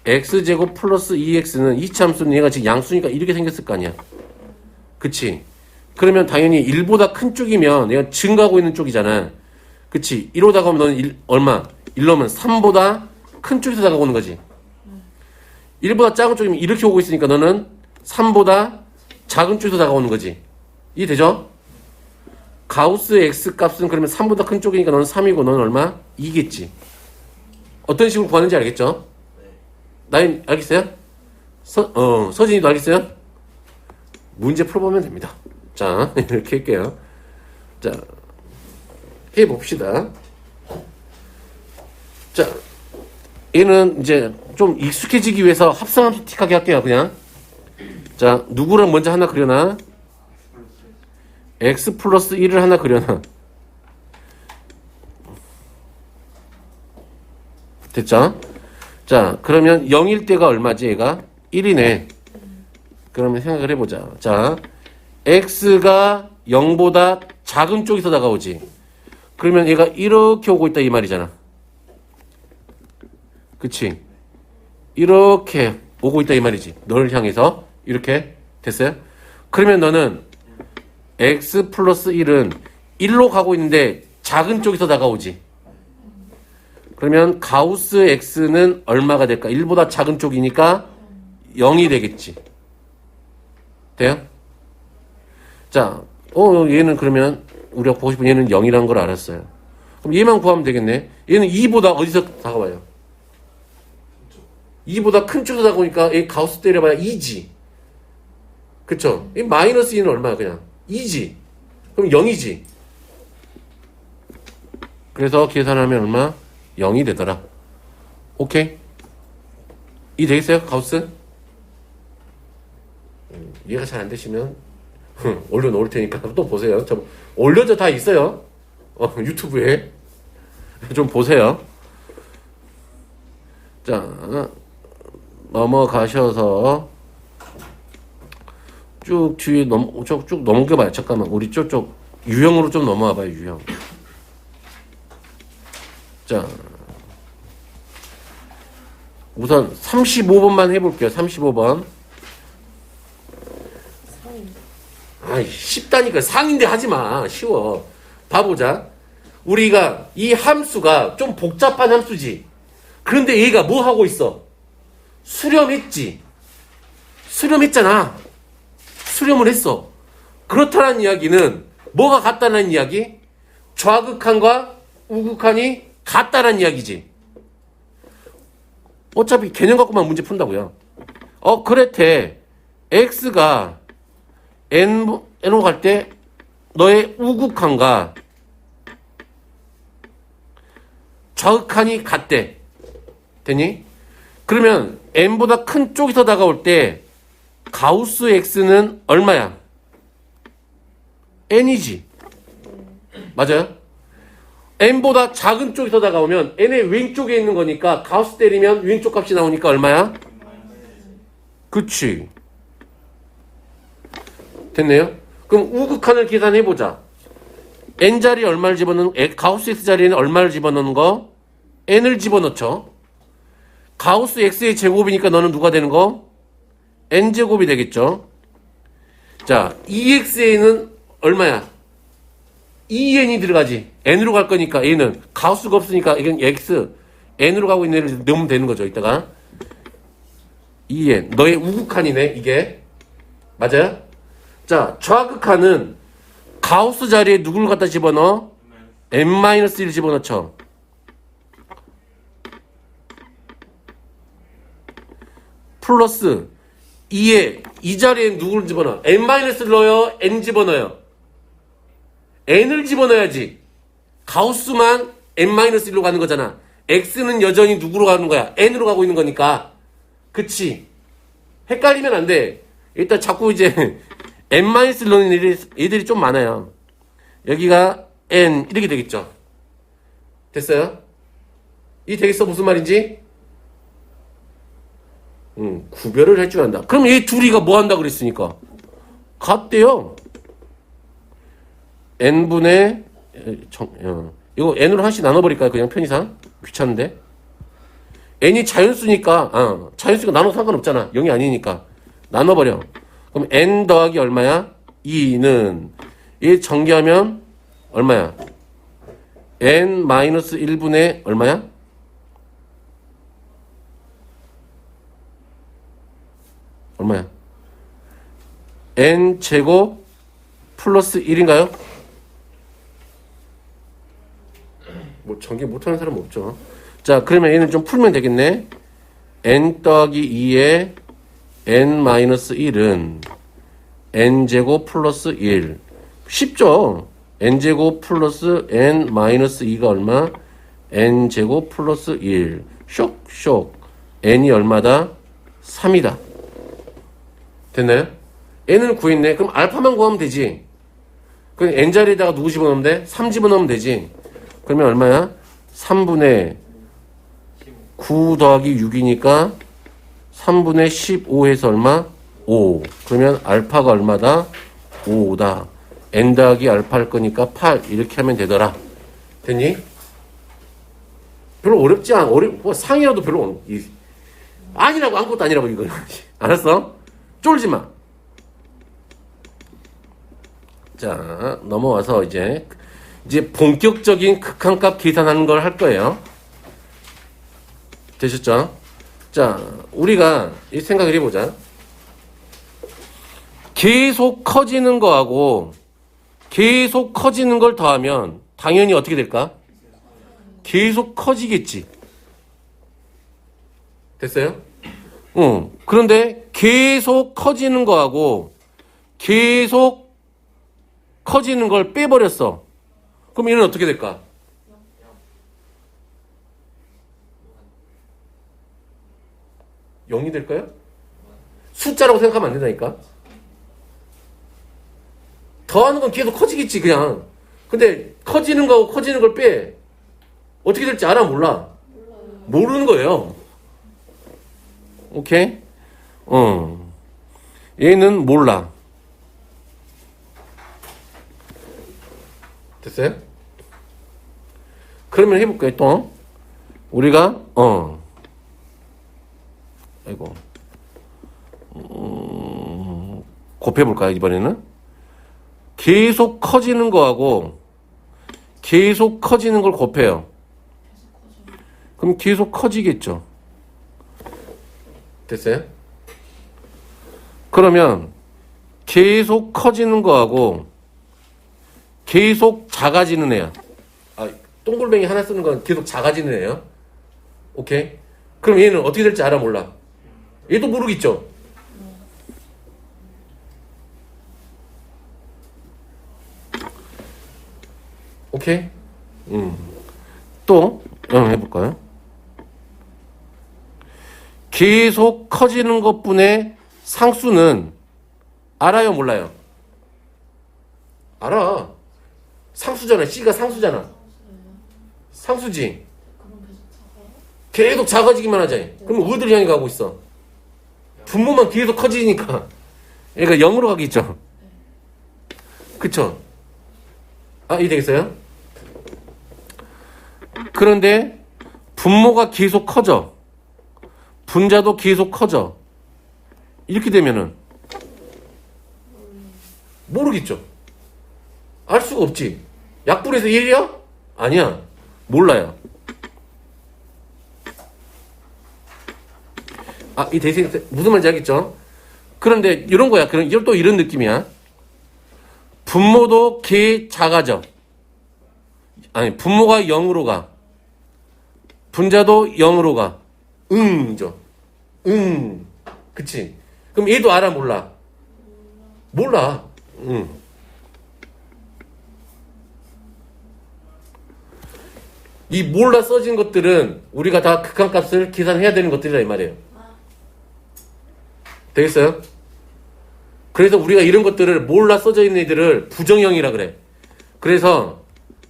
A: x제곱 플러스 2x는 2차 함수는 얘가 지금 양수니까 이렇게 생겼을 거 아니야. 그치? 그러면 당연히 1보다 큰 쪽이면 얘가 증가하고 있는 쪽이잖아. 그치? 1로 다가오면 너는 얼마? 1로면 3보다 큰 쪽에서 다가오는 거지. 1보다 작은 쪽이면 이렇게 오고 있으니까 너는 3보다 작은 쪽에서 다가오는 거지. 이해되죠? 가우스 x 값은 그러면 3보다 큰 쪽이니까 너는 3이고 너는 얼마? 2겠지. 어떤 식으로 구하는지 알겠죠? 나인 알겠어요? 서진이도 알겠어요? 문제 풀어보면 됩니다. 자, 이렇게 할게요. 자, 해봅시다. 자, 얘는 이제 좀 익숙해지기 위해서 합성함수 틱하게 할게요, 그냥. 자, 누구랑 먼저 하나 그려놔? x 플러스 1을 하나 그려놔. 됐죠? 자, 그러면 0일 때가 얼마지, 얘가? 1이네. 그러면 생각을 해보자. 자, x가 0보다 작은 쪽에서 다가오지. 그러면 얘가 이렇게 오고 있다 이 말이잖아. 그치? 이렇게 오고 있다 이 말이지. 너를 향해서 이렇게 됐어요? 그러면 너는 x 플러스 1은 1로 가고 있는데 작은 쪽에서 다가오지. 그러면 가우스 x는 얼마가 될까? 1보다 작은 쪽이니까 0이 되겠지. 돼요? 자, 얘는 그러면 우리가 보고 싶은 얘는 0이라는 걸 알았어요. 그럼 얘만 구하면 되겠네. 얘는 2보다 어디서 다가와요? 2보다 큰 쪽에서 다가오니까 얘 가우스 때려봐야 2지. 그쵸? 이 마이너스 2는 얼마야 그냥? 2지. 그럼 0이지. 그래서 계산하면 얼마? 0이 되더라. 오케이? 이 되겠어요? 가우스? 이해가 잘 안 되시면 올려놓을 테니까 또 보세요. 올려져 다 있어요. 유튜브에. 좀 보세요. 자, 넘어가셔서 쭉 뒤에 쭉 넘겨봐요. 잠깐만. 우리 쪽 유형으로 좀 넘어와봐요. 유형. 자, 우선 35번만 해볼게요. 35번. 아이, 쉽다니까. 상인데 하지마. 쉬워. 봐보자. 우리가 이 함수가 좀 복잡한 함수지. 그런데 얘가 뭐 하고 있어? 수렴했지. 수렴했잖아. 수렴을 했어. 그렇다는 이야기는 뭐가 같다는 이야기? 좌극한과 우극한이 같다는 이야기지. 어차피 개념 갖고만 문제 푼다고요. 그랬대. x가 n로 갈 때 너의 우극한과 좌극한이 같대. 되니? 그러면 n보다 큰 쪽에서 다가올 때 가우스 x는 얼마야? n이지. 맞아요? n보다 작은 쪽에서 다가오면 n의 왼쪽에 있는 거니까 가우스 때리면 왼쪽 값이 나오니까 얼마야? 그치. 됐네요? 그럼 우극한을 계산해보자. n자리에 얼마를 집어넣는, 가우스 x자리에는 얼마를 집어넣는 거? n을 집어넣죠. 가우스 x의 제곱이니까 너는 누가 되는 거? n제곱이 되겠죠. 자, 2x에는 얼마야? 2n이 들어가지. n으로 갈 거니까 얘는 가우스가 없으니까 이건 x, n으로 가고 있는 애를 넣으면 되는 거죠. 이따가 2n. 너의 우극한이네 이게. 맞아요? 자, 좌극한은 가우스 자리에 누구를 갖다 집어넣어? n-1을 집어넣죠. 플러스 2에 이 자리에 누구를 집어넣어? n-를 넣어요? n 집어넣어요? n을 집어넣어야지. 가우스만 n-1로 가는 거잖아. x는 여전히 누구로 가는 거야? n으로 가고 있는 거니까. 그치? 헷갈리면 안 돼. 일단 자꾸 이제 n-를 넣는 애들이 좀 많아요. 여기가 n 이렇게 되겠죠. 됐어요? 이 되겠어? 무슨 말인지? 구별을 할 줄 안다. 그럼 얘 둘이가 뭐 한다 그랬으니까? 같대요. n분의 이거 n으로 하나씩 나눠버릴까요? 그냥 편의상? 귀찮은데? n이 자연수니까 자연수가 나눠 상관없잖아. 0이 아니니까 나눠버려. 그럼 n 더하기 얼마야? 2는 얘 전개하면 얼마야? n-1분의 얼마야? 얼마야? n제곱 플러스 1인가요? 뭐 전개 못하는 사람 없죠. 자, 그러면 얘는 좀 풀면 되겠네. n 더하기 2에 n-1은 n제곱 플러스 1. 쉽죠? n제곱 플러스 n-2가 얼마? n제곱 플러스 1. 쇽. n이 얼마다? 3이다. 됐나요? n을 구했네. 그럼 알파만 구하면 되지. 그럼 n자리에다가 누구 집어넣으면 돼? 3 집어넣으면 되지. 그러면 얼마야? 3분의 9 더하기 6이니까 3분의 15 해서 얼마? 5. 그러면 알파가 얼마다? 5다. n 더하기 알파 할 거니까 8. 이렇게 하면 되더라. 됐니? 별로 어렵지 않아. 뭐 상이라도 별로 아니라고 아무것도 아니라고 이거. 알았어? 쫄지 마. 자, 넘어와서 이제 본격적인 극한값 계산하는 걸 할 거예요. 되셨죠? 자, 우리가 이 생각을 해보자. 계속 커지는 거하고 계속 커지는 걸 더하면 당연히 어떻게 될까? 계속 커지겠지. 됐어요? 그런데 계속 커지는 거하고 계속 커지는 걸 빼버렸어. 그럼 얘는 어떻게 될까? (0이) 될까요? 숫자라고 생각하면 안 된다니까. 더하는 건 계속 커지겠지 그냥. 근데 커지는 거하고 커지는 걸 빼. 어떻게 될지 알아 몰라? 모르는 거예요. 오케이? 얘는 몰라. 됐어요? 그러면 해볼까요 또? 우리가 아이고 곱해볼까요 이번에는? 계속 커지는 거하고 계속 커지는 걸 곱해요. 그럼 계속 커지겠죠. 됐어요? 그러면 계속 커지는 거하고 계속 작아지는 애야. 동글뱅이 하나 쓰는 건 계속 작아지는 애야. 오케이? 그럼 얘는 어떻게 될지 알아 몰라? 얘도 모르겠죠? 오케이? 또 해볼까요? 계속 커지는 것뿐의 상수는 알아요 몰라요? 알아. 상수잖아. C가 상수잖아. 상수지. 계속 작아지기만 하잖아. 그럼 어디를 향해 가고 있어? 분모만 계속 커지니까 얘가 0으로 가겠죠. 그쵸? 이해되겠어요? 그런데 분모가 계속 커져. 분자도 계속 커져. 이렇게 되면은 모르겠죠. 알 수가 없지. 약분해서 1이야? 아니야. 몰라요. 이 대신 무슨 말인지 알겠죠? 그런데 이런 거야. 이건 또 이런 느낌이야. 분모도 작아져. 분모가 0으로 가. 분자도 0으로 가. 죠. 그치? 그럼 얘도 알아 몰라? 몰라. 이 몰라 써진 것들은 우리가 다 극한값을 계산해야 되는 것들이라 이 말이에요. 되겠어요? 그래서 우리가 이런 것들을 몰라 써져 있는 애들을 부정형이라 그래. 그래서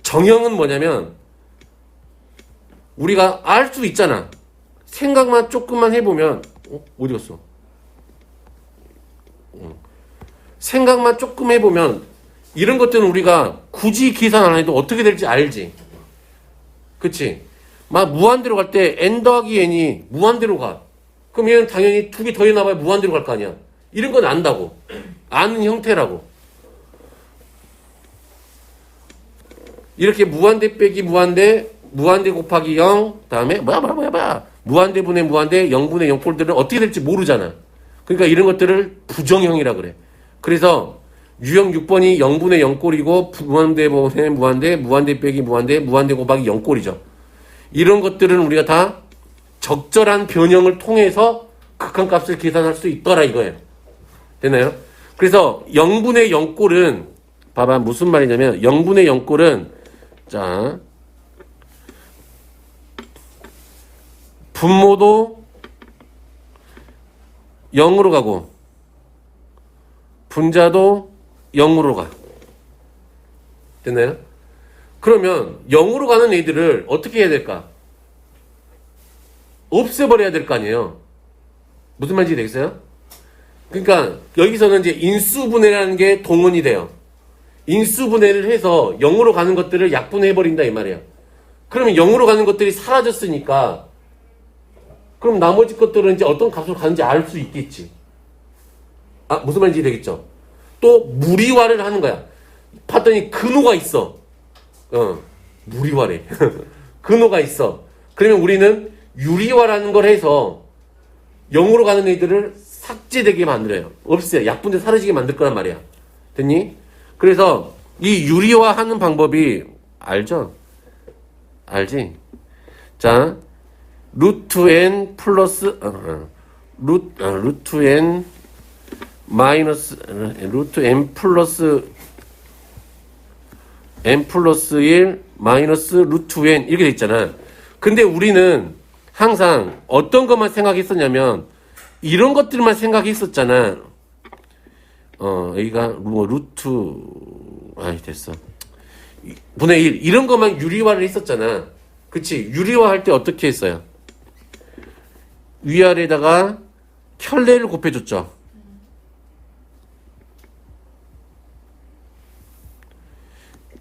A: 정형은 뭐냐면 우리가 알 수 있잖아. 생각만 조금만 해보면 어디 갔어? 생각만 조금 해보면 이런 것들은 우리가 굳이 계산 안 해도 어떻게 될지 알지. 그치? 막 무한대로 갈 때 n 더하기 n이 무한대로 가. 그럼 얘는 당연히 2개 더해놔봐야 무한대로 갈 거 아니야. 이런 건 안다고. 아는 형태라고. 이렇게 무한대 빼기 무한대, 무한대 곱하기 0, 다음에 뭐야. 무한대 분의 무한대, 0분의 0 꼴들은 어떻게 될지 모르잖아. 그러니까 이런 것들을 부정형이라 그래. 그래서 유형 6번이 0분의 0 꼴이고 무한대 분의 무한대, 무한대 빼기 무한대, 무한대 곱하기 0 꼴이죠. 이런 것들은 우리가 다 적절한 변형을 통해서 극한값을 계산할 수 있더라 이거예요. 되나요? 그래서 0분의 0 꼴은 봐봐 무슨 말이냐면 0분의 0 꼴은 자 분모도 0으로 가고 분자도 0으로 가. 됐나요? 그러면 0으로 가는 애들을 어떻게 해야 될까? 없애버려야 될 거 아니에요. 무슨 말인지 되겠어요? 그러니까 여기서는 이제 인수분해라는 게 동원이 돼요. 인수분해를 해서 0으로 가는 것들을 약분해버린다 이 말이에요. 그러면 0으로 가는 것들이 사라졌으니까 그럼 나머지 것들은 이제 어떤 값으로 가는지 알 수 있겠지. 무슨 말인지 되겠죠? 또 무리화를 하는 거야. 봤더니 근호가 있어. 무리화래. 근호가 있어. 그러면 우리는 유리화라는 걸 해서 0으로 가는 애들을 삭제되게 만들어요. 없어요. 약분돼 사라지게 만들 거란 말이야. 됐니? 그래서 이 유리화하는 방법이 알죠? 알지? 자, 루트 n 플러스 루트 n 마이너스 루트 n 플러스 1 마이너스 루트 n 이렇게 돼 있잖아. 근데 우리는 항상 어떤 것만 생각했었냐면 이런 것들만 생각했었잖아. A가 뭐 루트, 아이, 됐어. 분의 1. 이런 것만 유리화를 했었잖아. 그치? 유리화 할 때 어떻게 했어요? 위아래에다가 켤레를 곱해줬죠.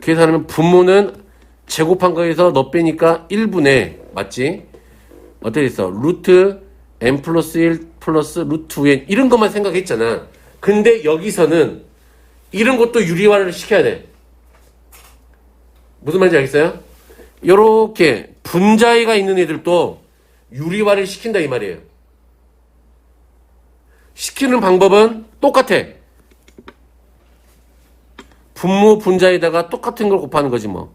A: 계산하면 분모는 제곱한 거에서 너 빼니까 1분의, 맞지? 어떻게 됐어? 루트 n 플러스 1 플러스 루트 n 이런 것만 생각했잖아. 근데 여기서는 이런 것도 유리화를 시켜야 돼. 무슨 말인지 알겠어요? 요렇게 분자에가 있는 애들도 유리화를 시킨다 이 말이에요. 시키는 방법은 똑같아. 분모 분자에다가 똑같은 걸 곱하는 거지 뭐.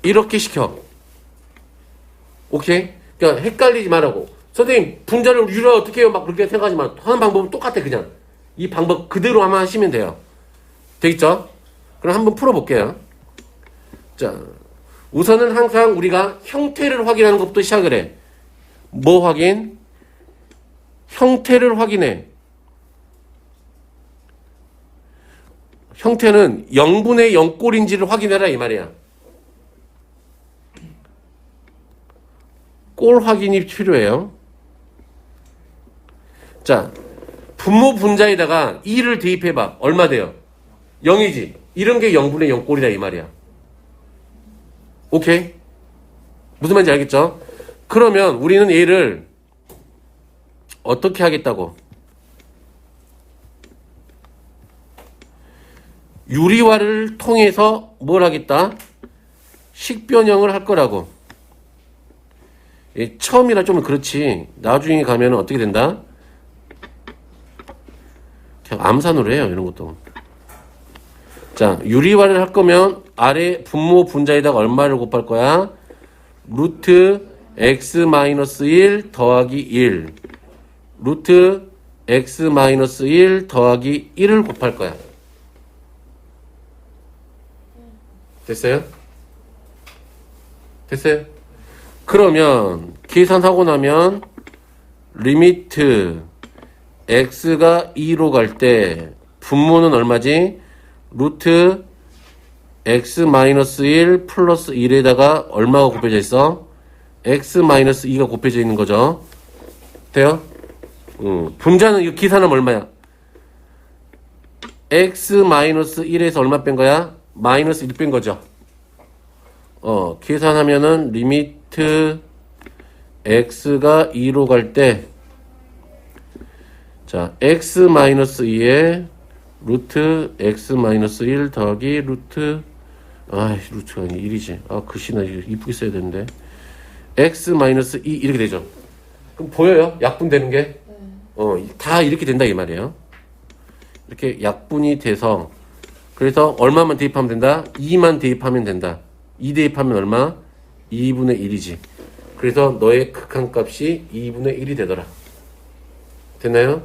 A: 이렇게 시켜. 오케이? 그러니까 헷갈리지 말라고. 선생님 분자를 유리화 어떻게 해요? 막 그렇게 생각하지 마. 하는 방법은 똑같아 그냥. 이 방법 그대로 아마 하시면 돼요. 되겠죠? 그럼 한번 풀어볼게요. 자, 우선은 항상 우리가 형태를 확인하는 것부터 시작을 해. 뭐 확인? 형태를 확인해. 형태는 0분의 0꼴인지를 확인해라 이 말이야. 꼴 확인이 필요해요. 자, 분모 분자에다가 2를 대입해봐. 얼마 돼요? 0이지. 이런 게 0분의 0꼴이다 이 말이야. 오케이? 무슨 말인지 알겠죠? 그러면 우리는 얘를 어떻게 하겠다고? 유리화를 통해서 뭘 하겠다? 식변형을 할 거라고. 처음이라 좀 그렇지. 나중에 가면 어떻게 된다? 그냥 암산으로 해요. 이런 것도. 자, 유리화를 할 거면 아래 분모 분자에다가 얼마를 곱할 거야? 루트 x-1 더하기 1 루트 x-1 더하기 1을 곱할 거야. 됐어요? 됐어요? 그러면 계산하고 나면 리미트 x가 2로 갈 때 분모는 얼마지? 루트 x-1 플러스 1에다가 얼마가 곱해져 있어? x-2가 곱해져 있는 거죠. 돼요? 분자는 이거 계산하면 얼마야? x-1에서 얼마 뺀 거야? 마이너스 1 뺀 거죠. 계산하면은 리미트 x가 2로 갈 때 자, x-2에 루트 x-1 더하기 루트 루트가 아니 1이지. 글씨나 이쁘게 써야 되는데 x-2 이렇게 되죠. 그럼 보여요? 약분되는 게? 다 이렇게 된다 이 말이에요. 이렇게 약분이 돼서 그래서 얼마만 대입하면 된다? 2만 대입하면 된다. 2 대입하면 얼마? 2분의 1이지. 그래서 너의 극한값이 2분의 1이 되더라. 됐나요?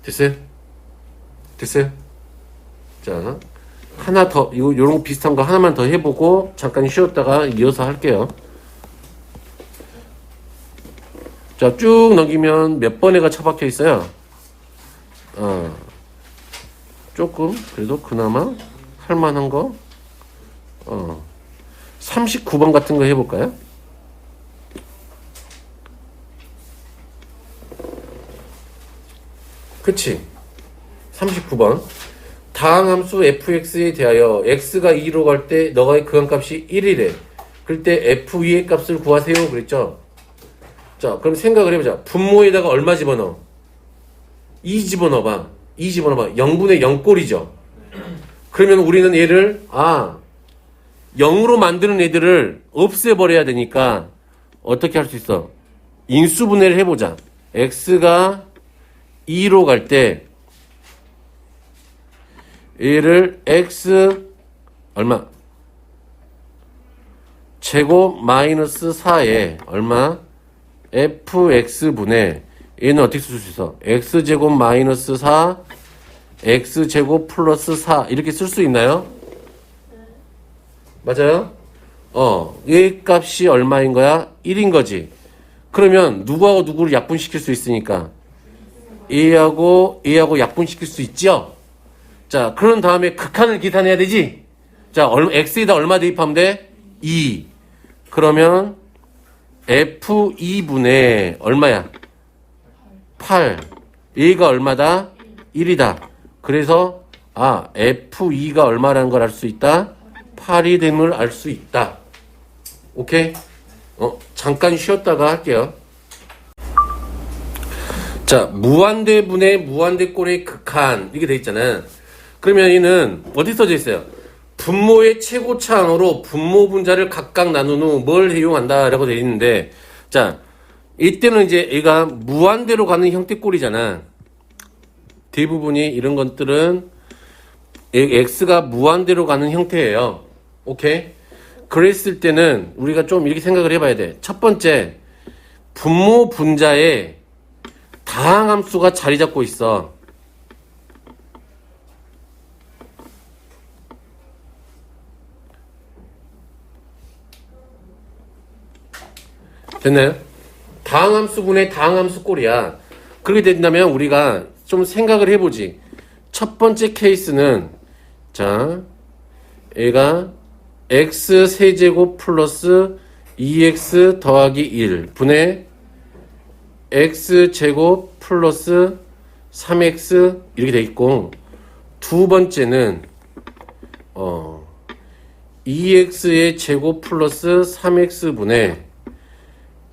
A: 됐어요? 됐어요? 자, 하나 더, 요런 거 비슷한 거 하나만 더 해보고 잠깐 쉬었다가 이어서 할게요. 자, 쭉 넘기면 몇 번에가 처박혀 있어요? 조금, 그래도 그나마 할만한 거? 39번 같은 거 해볼까요? 그치? 39번. 다항 함수 fx에 대하여 x가 2로 갈 때 너의 극한값이 1이래. 그럴 때 f2의 값을 구하세요. 그랬죠? 자, 그럼 생각을 해보자. 분모에다가 얼마 집어넣어? 2 집어넣어봐. 2 집어넣어봐. 0분의 0꼴이죠. 그러면 우리는 얘를 0으로 만드는 애들을 없애버려야 되니까 어떻게 할 수 있어? 인수분해를 해보자. x가 2로 갈 때 얘를 x 얼마? 제곱 마이너스 4에 얼마? fx분의 얘는 어떻게 쓸 수 있어? x제곱 마이너스 4 x제곱 플러스 4 이렇게 쓸 수 있나요? 맞아요? 얘 값이 얼마인 거야? 1인 거지. 그러면 누구하고 누구를 약분시킬 수 있으니까 A하고 약분시킬 수 있죠? 자, 그런 다음에 극한을 계산해야 되지? 자, X에다 얼마 대입하면 돼? 2. 그러면 F2분의 얼마야? 8. A가 얼마다? 1이다. 그래서 F2가 얼마라는 걸 알 수 있다? 8이 됨을 알 수 있다. 오케이? 잠깐 쉬었다가 할게요. 자, 무한대분의 무한대꼴의 극한 이렇게 돼 있잖아요. 그러면 얘는 어디 써져 있어요? 분모의 최고차항으로 분모 분자를 각각 나눈 후 뭘 해용한다 라고 돼 있는데, 자, 이때는 이제 얘가 무한대로 가는 형태꼴이잖아. 대부분이 이런 것들은 x가 무한대로 가는 형태예요. 오케이? 그랬을 때는 우리가 좀 이렇게 생각을 해봐야 돼. 첫 번째, 분모 분자에 다항함수가 자리 잡고 있어. 됐나요? 다항함수분의 다항함수 꼴이야. 그렇게 된다면 우리가 좀 생각을 해보지. 첫 번째 케이스는, 자, 얘가 x 세제곱 플러스 2x 더하기 1 분의 x제곱 플러스 3x 이렇게 돼 있고, 두 번째는 2x의 제곱 플러스 3x분의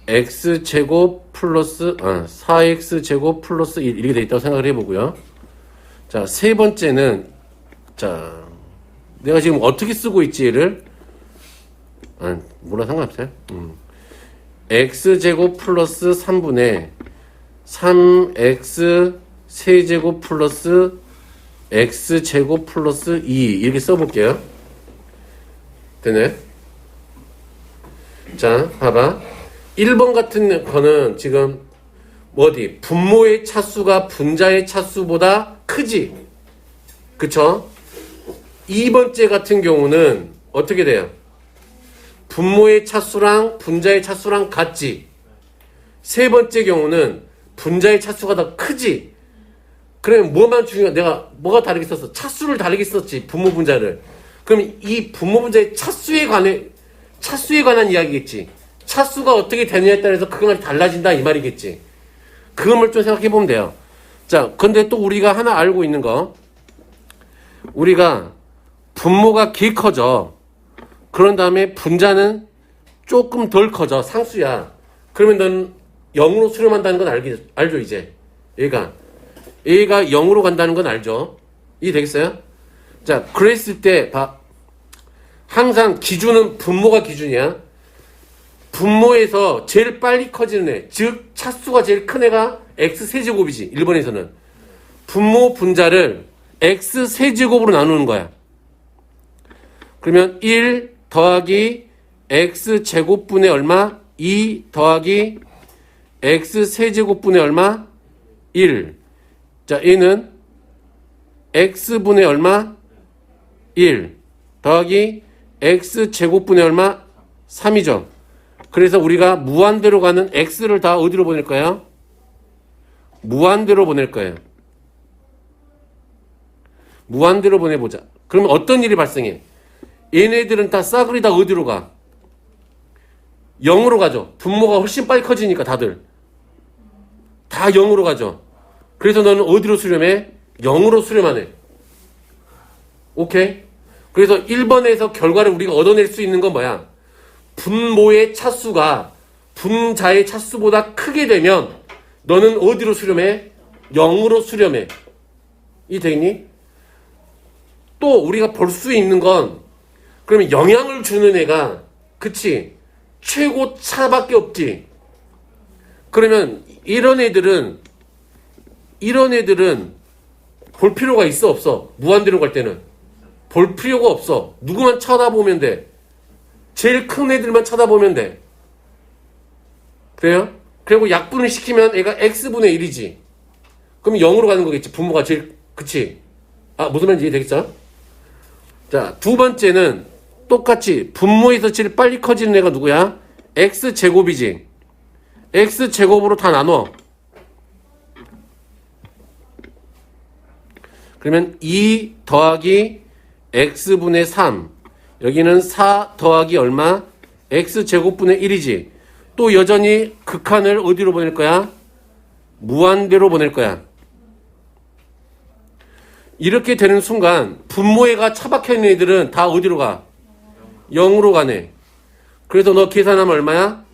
A: x제곱 플러스 4x제곱 플러스 1 이렇게 돼 있다고 생각을 해보고요. 자, 세 번째는, 자, 내가 지금 어떻게 쓰고 있지 얘를? 몰라, 상관없어요. x제곱 플러스 3분의 3x 세제곱 플러스 x제곱 플러스 2 이렇게 써볼게요. 되네? 자, 봐봐. 1번 같은 거는 지금 어디? 분모의 차수가 분자의 차수보다 크지? 그쵸? 2번째 같은 경우는 어떻게 돼요? 분모의 차수랑 분자의 차수랑 같지? 세 번째 경우는 분자의 차수가 더 크지? 그러면 뭐만 중요한, 내가 뭐가 다르게 썼어? 차수를 다르게 썼지, 분모 분자를. 그럼 이 분모 분자의 차수에 관한 이야기겠지? 차수가 어떻게 되느냐에 따라서 그건 달라진다 이 말이겠지. 그걸 좀 생각해 보면 돼요. 자, 근데 또 우리가 하나 알고 있는 거, 우리가 분모가 개 커져. 그런 다음에 분자는 조금 덜 커져. 상수야. 그러면 넌 0으로 수렴한다는 건 알죠 이제. 얘가 0으로 간다는 건 알죠. 이해되겠어요? 자, 그랬을 때 항상 기준은 분모가 기준이야. 분모에서 제일 빨리 커지는 애, 즉 차수가 제일 큰 애가 x세제곱이지. 1번에서는 분모 분자를 x세제곱으로 나누는 거야. 그러면 1 더하기 x제곱분의 얼마? 2 더하기 x세제곱분의 얼마? 1. 자, 얘는 x분의 얼마? 1 더하기 x제곱분의 얼마? 3이죠. 그래서 우리가 무한대로 가는 x를 다 어디로 보낼 거예요? 무한대로 보낼 거예요. 무한대로 보내보자. 그러면 어떤 일이 발생해? 얘네들은 다 싸그리 다 어디로 가? 0으로 가죠. 분모가 훨씬 빨리 커지니까 다들. 다 0으로 가죠. 그래서 너는 어디로 수렴해? 0으로 수렴하네. 오케이? 그래서 1번에서 결과를 우리가 얻어낼 수 있는 건 뭐야? 분모의 차수가 분자의 차수보다 크게 되면 너는 어디로 수렴해? 0으로 수렴해. 이 되겠니? 또 우리가 볼 수 있는 건, 그러면 영향을 주는 애가, 그치? 최고차밖에 없지. 그러면 이런 애들은 볼 필요가 있어 없어? 무한대로 갈 때는 볼 필요가 없어. 누구만 쳐다보면 돼. 제일 큰 애들만 쳐다보면 돼. 그래요? 그리고 약분을 시키면 애가 x분의 1이지. 그럼 0으로 가는 거겠지. 분모가 제일, 그치? 무슨 말인지 이해되겠죠? 자, 두 번째는 똑같이 분모에서 제일 빨리 커지는 애가 누구야? x제곱이지. x제곱으로 다 나눠. 그러면 2 더하기 x분의 3. 여기는 4 더하기 얼마? x제곱분의 1이지. 또 여전히 극한을 어디로 보낼 거야? 무한대로 보낼 거야. 이렇게 되는 순간 분모에가 차박혀 있는 애들은 다 어디로 가? 0으로 가네. 그래서 너 계산하면 얼마야?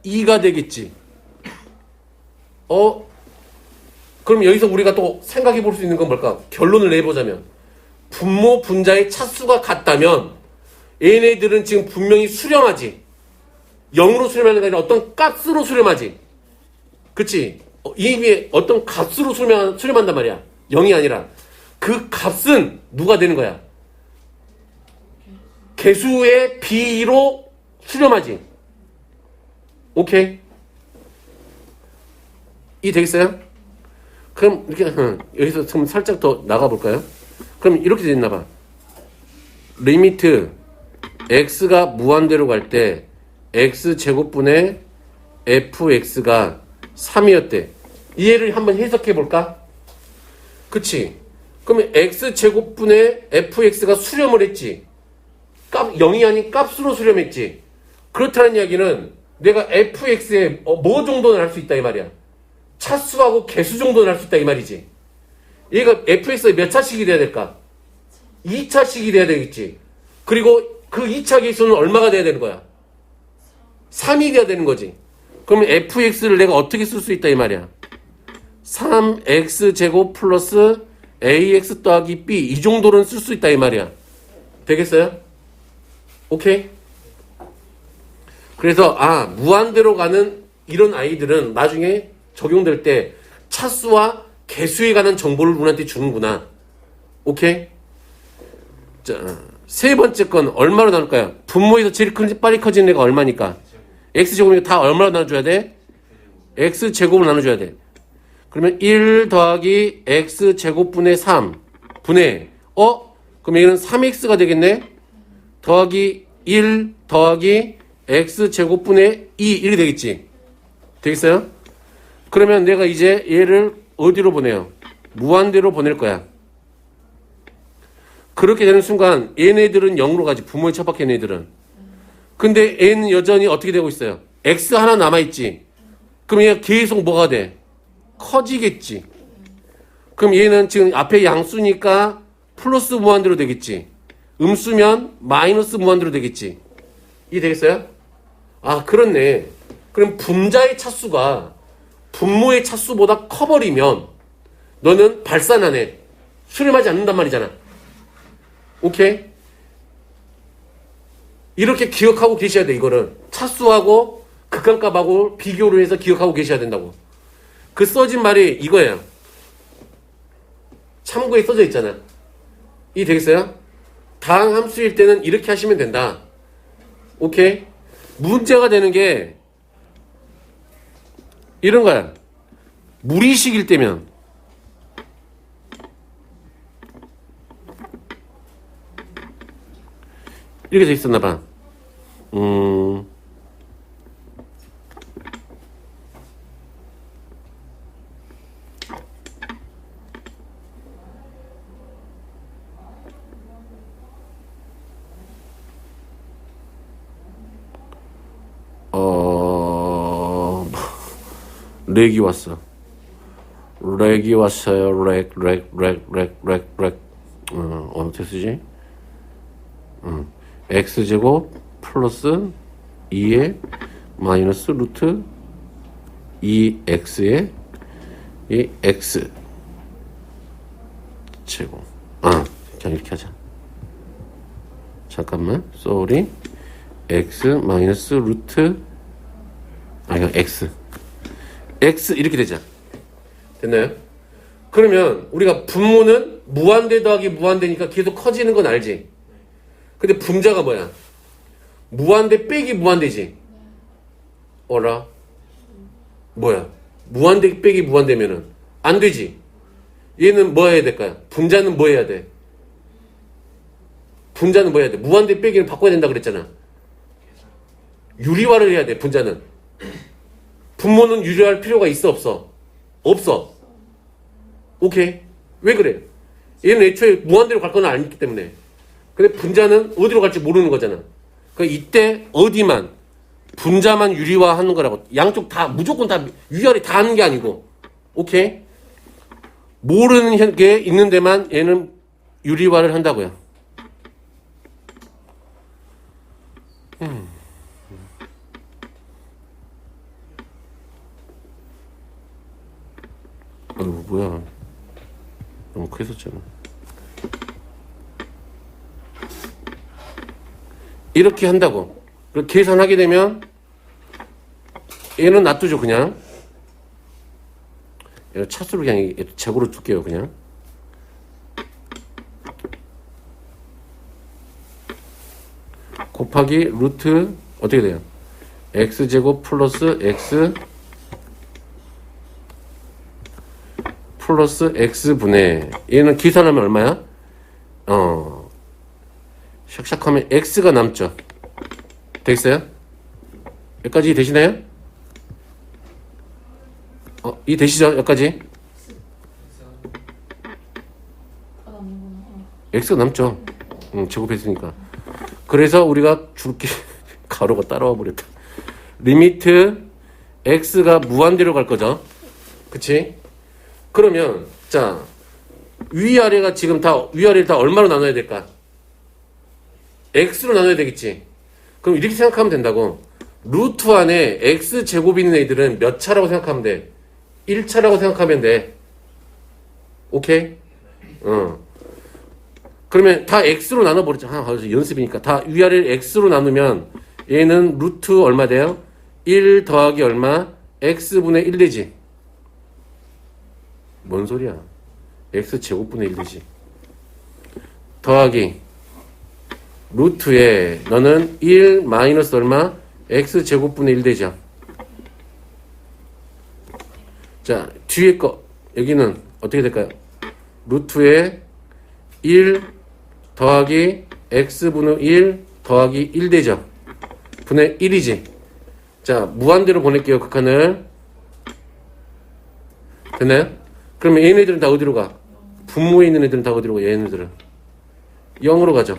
A: 2가 되겠지. 그럼 여기서 우리가 또 생각해 볼 수 있는 건 뭘까? 결론을 내보자면 분모 분자의 차수가 같다면 얘네들은 지금 분명히 수렴하지. 0으로 수렴하는 게 아니라 어떤 값으로 수렴하지. 그치? 이게 어떤 값으로 수렴한단 말이야. 0이 아니라. 그 값은 누가 되는 거야? 개수의 B로 수렴하지. 오케이? 이 되겠어요? 그럼 이렇게 여기서 좀 살짝 더 나가볼까요? 그럼 이렇게 됐나봐. 리미트 x가 무한대로 갈 때 x제곱분의 fx가 3이었대. 이해를 한번 해석해볼까? 그치? 그러면 x제곱분의 fx가 수렴을 했지. 0이 아닌 값으로 수렴했지. 그렇다는 이야기는 내가 fx에 뭐 정도는 할 수 있다 이 말이야. 차수하고 개수 정도는 할 수 있다 이 말이지. 얘가 fx에 몇 차씩이 돼야 될까? 2차씩이 돼야 되겠지. 그리고 그 2차 개수는 얼마가 돼야 되는 거야? 3이 돼야 되는 거지. 그러면 fx를 내가 어떻게 쓸 수 있다 이 말이야. 3x제곱 플러스 ax 더하기 b 이 정도는 쓸 수 있다 이 말이야. 되겠어요? 오케이? 그래서 무한대로 가는 이런 아이들은 나중에 적용될 때 차수와 개수에 관한 정보를 우리한테 주는구나. 오케이? 자, 세 번째 건 얼마로 나눌까요? 분모에서 제일 빨리 커지는 애가 얼마니까? x제곱이니까 다 얼마로 나눠줘야 돼? x제곱을 나눠줘야 돼. 그러면 1 더하기 x제곱분의 3 분의 그럼 여기는 3x가 되겠네? 더하기 1 더하기 x제곱분의 2 이렇게 되겠지? 되겠어요? 그러면 내가 이제 얘를 어디로 보내요? 무한대로 보낼 거야. 그렇게 되는 순간 얘네들은 0으로 가지. 부모의 첩박한 얘네들은. 근데 얘는 여전히 어떻게 되고 있어요? x 하나 남아있지. 그럼 얘가 계속 뭐가 돼? 커지겠지. 그럼 얘는 지금 앞에 양수니까 플러스 무한대로 되겠지. 음수면 마이너스 무한대로 되겠지. 이게 되겠어요? 그렇네. 그럼 분자의 차수가 분모의 차수보다 커버리면 너는 발산하네. 수렴하지 않는단 말이잖아. 오케이? 이렇게 기억하고 계셔야 돼, 이거를. 차수하고 극한값하고 비교를 해서 기억하고 계셔야 된다고. 그 써진 말이 이거예요. 참고에 써져 있잖아. 이 되겠어요? 다항 함수일 때는 이렇게 하시면 된다. 오케이? 문제가 되는 게 이런 거야. 무리식일 때면 이렇게 돼 있었나 봐. 렉이 왔어. 렉이 왔어요. 렉. 어떻게 쓰지? x제곱 플러스 2의 마이너스 루트 2x의 이 x 제곱. 그냥 이렇게 하자. 잠깐만. 쏘리. x 마이너스 루트 이거 x 이렇게 되자. 됐나요? 그러면 우리가 분모는 무한대 더하기 무한대니까 계속 커지는 건 알지? 근데 분자가 뭐야? 무한대 빼기 무한대지? 어라? 뭐야? 무한대 빼기 무한대면은 안 되지? 얘는 뭐 해야 될까요? 분자는 뭐 해야 돼? 분자는 뭐 해야 돼? 무한대 빼기는 바꿔야 된다 그랬잖아. 유리화를 해야 돼, 분자는. 분모는 유리할 필요가 있어 없어? 없어. 오케이. 왜 그래? 얘는 애초에 무한대로 갈 건 아니기 때문에. 근데 분자는 어디로 갈지 모르는 거잖아. 그러니까 이때 어디만 분자만 유리화하는 거라고. 양쪽 다 무조건 다 유리화를 다 하는 게 아니고. 오케이. 모르는 게 있는 데만 얘는 유리화를 한다고요. 뭐야. 너무 크게 썼잖아. 이렇게 한다고. 계산하게 되면 얘는 놔두죠, 그냥. 얘는 차수를 그냥 제고로 둘게요, 그냥. 곱하기 루트 어떻게 돼요? x제곱 플러스 x 플러스 x분의 얘는 계산하면 얼마야? 샥샥하면 x가 남죠. 되겠어요? 여기까지 되시나요? 이 되시죠? 여기까지? x가 남죠. 제곱했으니까. 그래서 우리가 줄게 가로가 따라와 버렸다. 리미트 x가 무한대로 갈 거죠. 그치? 그러면 자 위아래가 지금 다 위아래를 다 얼마로 나눠야 될까? x로 나눠야 되겠지. 그럼 이렇게 생각하면 된다고. 루트 안에 x제곱 있는 애들은 몇 차라고 생각하면 돼? 1차라고 생각하면 돼. 오케이? 그러면 다 x로 나눠버리자. 연습이니까. 다 위아래를 x로 나누면 얘는 루트 얼마 돼요? 1 더하기 얼마? x분의 1 되지. 뭔 소리야? x제곱분의 1 되지. 더하기 루트에 너는 1 마이너스 얼마? x제곱분의 1 되죠. 자, 뒤에 거 여기는 어떻게 될까요? 루트에 1 더하기 x분의 1 더하기 1 되죠. 분의 1이지. 자, 무한대로 보낼게요, 극한을. 됐나요? 그러면 얘네들은 다 어디로 가? 분모에 있는 애들은 다 어디로 가? 얘네들은 0으로 가죠.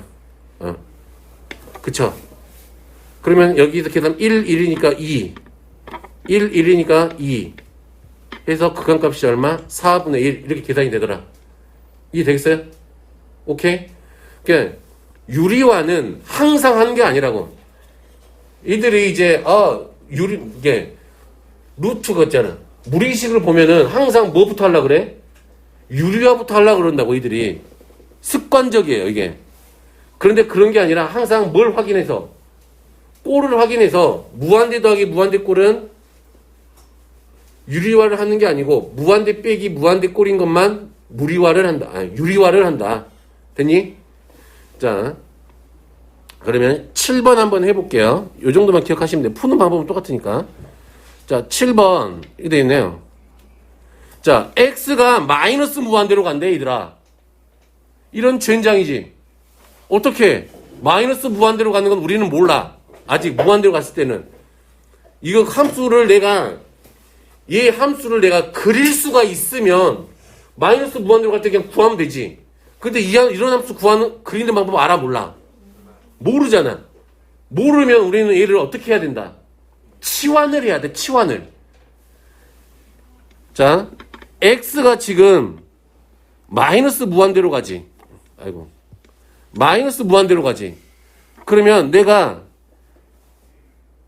A: 그쵸? 그러면 여기서 계산 1, 1이니까 2 1, 1이니까 2 해서 극한값이 얼마? 4분의 1 이렇게 계산이 되더라. 이해 되겠어요? 오케이? 그러니까 유리화는 항상 하는 게 아니라고. 이들이 이제 이게 루트가 있잖아. 무리식을 보면은 항상 뭐부터 하려고 그래? 유리화부터 하려고 그런다고 이들이. 습관적이에요 이게. 그런데 그런 게 아니라 항상 뭘 확인해서 꼴을 확인해서 무한대 더하기 무한대 꼴은 유리화를 하는 게 아니고 무한대 빼기 무한대 꼴인 것만 무리화를 한다. 유리화를 한다. 됐니? 자, 그러면 7번 한번 해볼게요. 요 정도만 기억하시면 돼요. 푸는 방법은 똑같으니까. 자, 7번 이렇게 되어 있네요. 자, x가 마이너스 무한대로 간대 얘들아. 이런 젠장이지. 어떻게 마이너스 무한대로 가는 건 우리는 몰라. 아직 무한대로 갔을 때는. 이거 함수를 내가 얘 함수를 내가 그릴 수가 있으면 마이너스 무한대로 갈 때 그냥 구하면 되지. 근데 이런 함수 그리는 방법 알아 몰라? 모르잖아. 모르면 우리는 얘를 어떻게 해야 된다? 치환을 해야 돼. 치환을. 자, x가 지금 마이너스 무한대로 가지. 아이고. 마이너스 무한대로 가지. 그러면 내가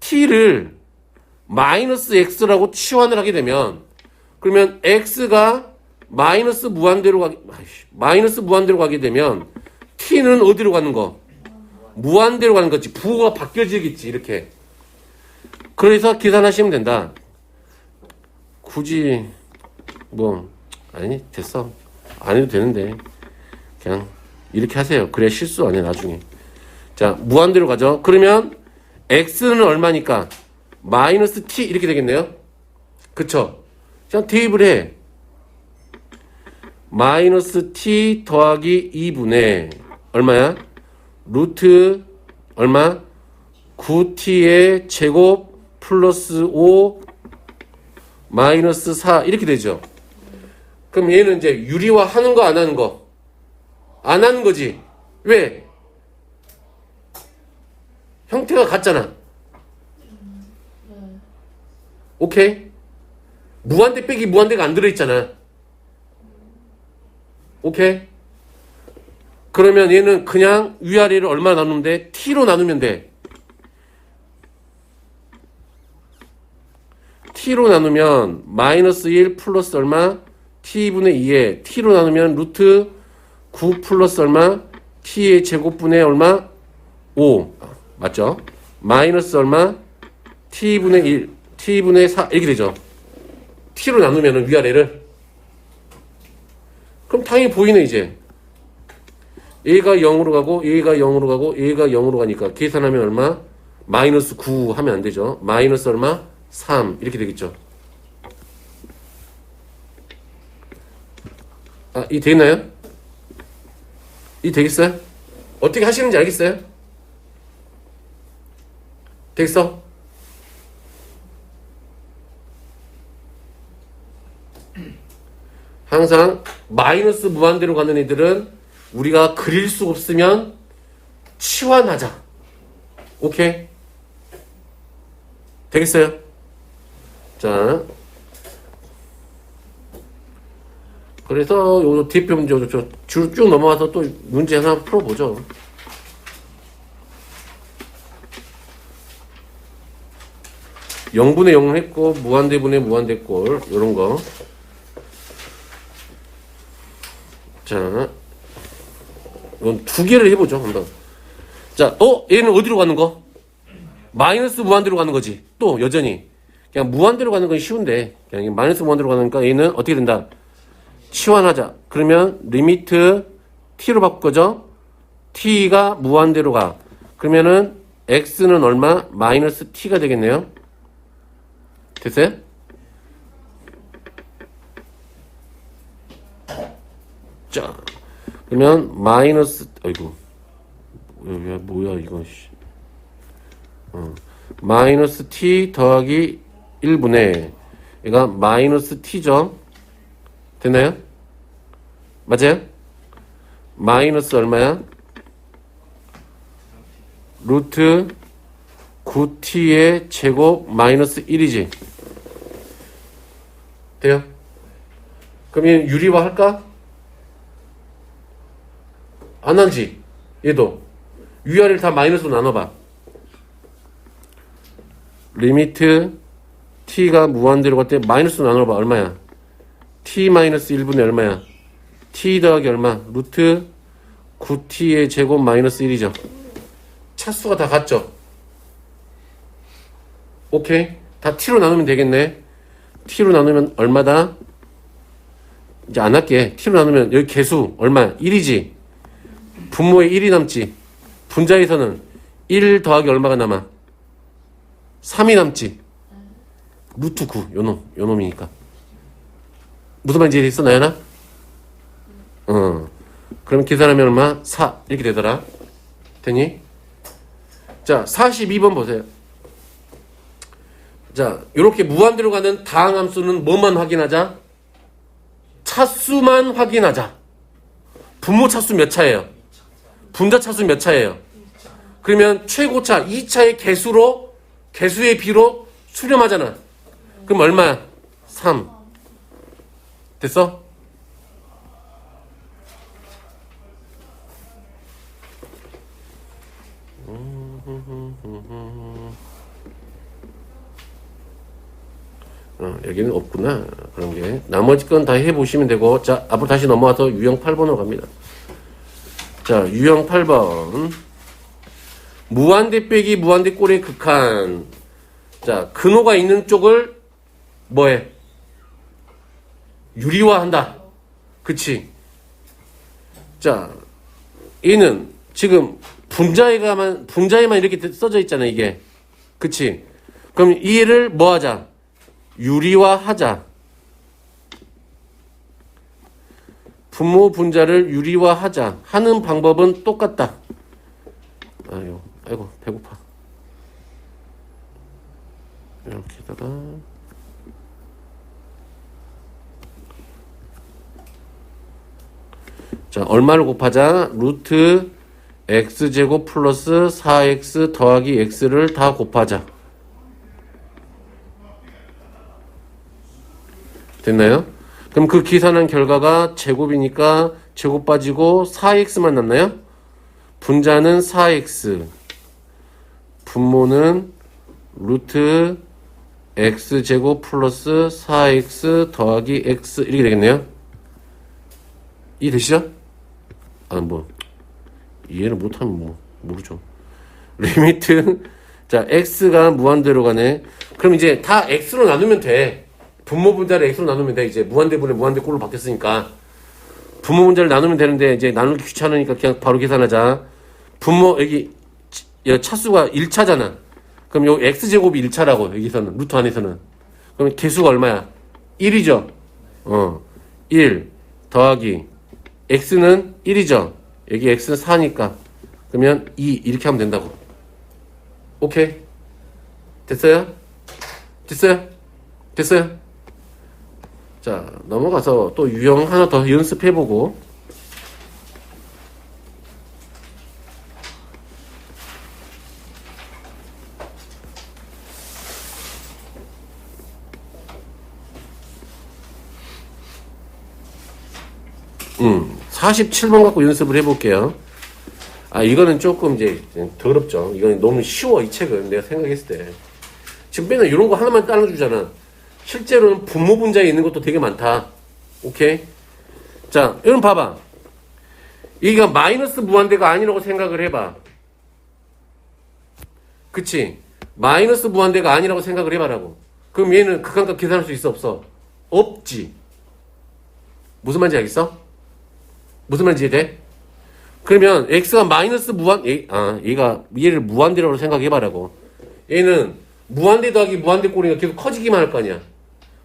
A: t를 마이너스 x라고 치환을 하게 되면 그러면 x가 마이너스 무한대로 가게 되면 t는 어디로 가는 거? 무한대로 가는 거지. 부호가 바뀌어지겠지. 이렇게. 그래서 계산하시면 된다. 굳이 아니 됐어. 안 해도 되는데 그냥 이렇게 하세요. 그래야 실수 안 해 나중에. 자, 무한대로 가죠. 그러면 x는 얼마니까? 마이너스 t 이렇게 되겠네요. 그쵸? 그냥 대입을 해. 마이너스 t 더하기 2분의 얼마야? 루트 얼마? 9t의 제곱 플러스 5 마이너스 4 이렇게 되죠. 그럼 얘는 이제 유리화 하는 거 안 하는 거? 안 하는 거지. 왜? 형태가 같잖아. 오케이? 무한대 빼기 무한대가 안 들어있잖아. 오케이? 그러면 얘는 그냥 위아래를 얼마 나누면 돼? t로 나누면 돼. t로 나누면 마이너스 1 플러스 얼마? t분의 2에 t로 나누면 루트 9 플러스 얼마? t의 제곱분의 얼마? 5. 맞죠? 마이너스 얼마? t분의 1, t분의 4 이렇게 되죠. t로 나누면 위아래를. 그럼 당연히 보이네 이제. 얘가 0으로 가고 얘가 0으로 가고 얘가 0으로 가니까 계산하면 얼마? 마이너스 9 하면 안 되죠. 마이너스 얼마? 3 이렇게 되겠죠. 아, 이 되겠나요? 이 되겠어요? 어떻게 하시는지 알겠어요? 되겠어? 항상 마이너스 무한대로 가는 애들은 우리가 그릴 수 없으면 치환하자. 오케이? 되겠어요? 자, 그래서 요 뒤에 문제 쭉 넘어가서 또 문제 하나 풀어보죠. 영분의 0 했고 무한대분의 무한대꼴 요런 거. 자, 이건 두 개를 해보죠 한번. 자, 얘는 어디로 가는 거? 마이너스 무한대로 가는 거지. 또 여전히 그냥 무한대로 가는 건 쉬운데 그냥 마이너스 무한대로 가니까 얘는 어떻게 된다? 치환하자. 그러면 리미트 t로 바꿀 거죠. t가 무한대로 가. 그러면은 x는 얼마? 마이너스 t가 되겠네요. 됐어요? 자, 그러면 마이너스 아이고 뭐야 이거 마이너스 t 더하기 1분의 얘가 마이너스 t죠. 됐나요? 맞아요? 마이너스 얼마야? 루트 9t의 제곱 마이너스 1이지. 돼요? 그러면 유리화 할까? 안 하지. 얘도 위아래를 다 마이너스로 나눠봐. 리미트 t가 무한대로 갈 때 마이너스로 나눠봐. 얼마야? t 마이너스 1분의 얼마야? t 더하기 얼마? 루트 9t의 제곱 마이너스 1이죠. 차수가 다 같죠? 오케이. 다 t로 나누면 되겠네. t로 나누면 얼마다? 이제 안 할게. t로 나누면 여기 개수 얼마? 1이지. 분모에 1이 남지. 분자에서는 1 더하기 얼마가 남아? 3이 남지. 루트 9 요놈이니까. 무슨 말인지 이해했어 나연아? 그럼 계산하면 얼마? 4 이렇게 되더라. 되니? 자 42번 보세요. 자 이렇게 무한대로 가는 다항함수는 뭐만 확인하자? 차수만 확인하자. 분모 차수 몇 차예요? 분자 차수 몇 차예요? 그러면 최고차 2차의 개수의 비로 수렴하잖아. 그럼 얼마야? 3. 됐어? 여기는 없구나. 그런 게. 나머지 건 다 해보시면 되고. 자, 앞으로 다시 넘어와서 유형 8번으로 갑니다. 자, 유형 8번. 무한대 빼기 무한대 꼴의 극한. 자, 근호가 있는 쪽을 뭐해? 유리화한다. 그치? 자, 얘는 지금 분자에만 이렇게 써져 있잖아, 이게. 그치? 그럼 이 애를 뭐 하자? 유리화하자. 분모 분자를 유리화하자. 하는 방법은 똑같다. 아이고, 배고파. 이렇게다가 자, 얼마를 곱하자? 루트 x제곱 플러스 4x 더하기 x를 다 곱하자. 됐나요? 그럼 그 계산한 결과가 제곱이니까 제곱 빠지고 4x만 남나요? 분자는 4x, 분모는 루트 x제곱 플러스 4x 더하기 x 이렇게 되겠네요. 이해되시죠? 이해를 못하면 모르죠. 리미트, 자, x가 무한대로 가네. 그럼 이제 다 x로 나누면 돼. 분모 분자를 x로 나누면 돼. 이제 무한대분의 무한대꼴로 바뀌었으니까. 분모 분자를 나누면 되는데, 이제 나누기 귀찮으니까 그냥 바로 계산하자. 분모, 여기, 차수가 1차잖아. 그럼 요 x제곱이 1차라고, 여기서는, 루트 안에서는. 그럼 개수가 얼마야? 1이죠? 1 더하기, x는 1이죠? 여기 x는 4니까. 그러면 2, 이렇게 하면 된다고. 오케이? 됐어요? 됐어요? 됐어요? 자, 넘어가서 또 유형 하나 더 연습해보고. 음, 47번 갖고 연습을 해볼게요. 아, 이거는 조금 이제 더럽죠. 이건 너무 쉬워, 이 책은. 내가 생각했을 때. 지금 맨날 이런 거 하나만 따라주잖아. 실제로는 분모 분자에 있는 것도 되게 많다. 오케이? 자, 여러분 봐봐. 이게 마이너스 무한대가 아니라고 생각을 해봐. 그치? 마이너스 무한대가 아니라고 생각을 해봐라고. 그럼 얘는 극한값 계산할 수 있어, 없어? 없지. 무슨 말인지 알겠어? 무슨 말인지 이해돼? 그러면 x가 마이너스 얘를 무한대라고 생각해봐라고. 얘는 무한대 더하기 무한대 꼴이니까 계속 커지기만 할 거 아니야.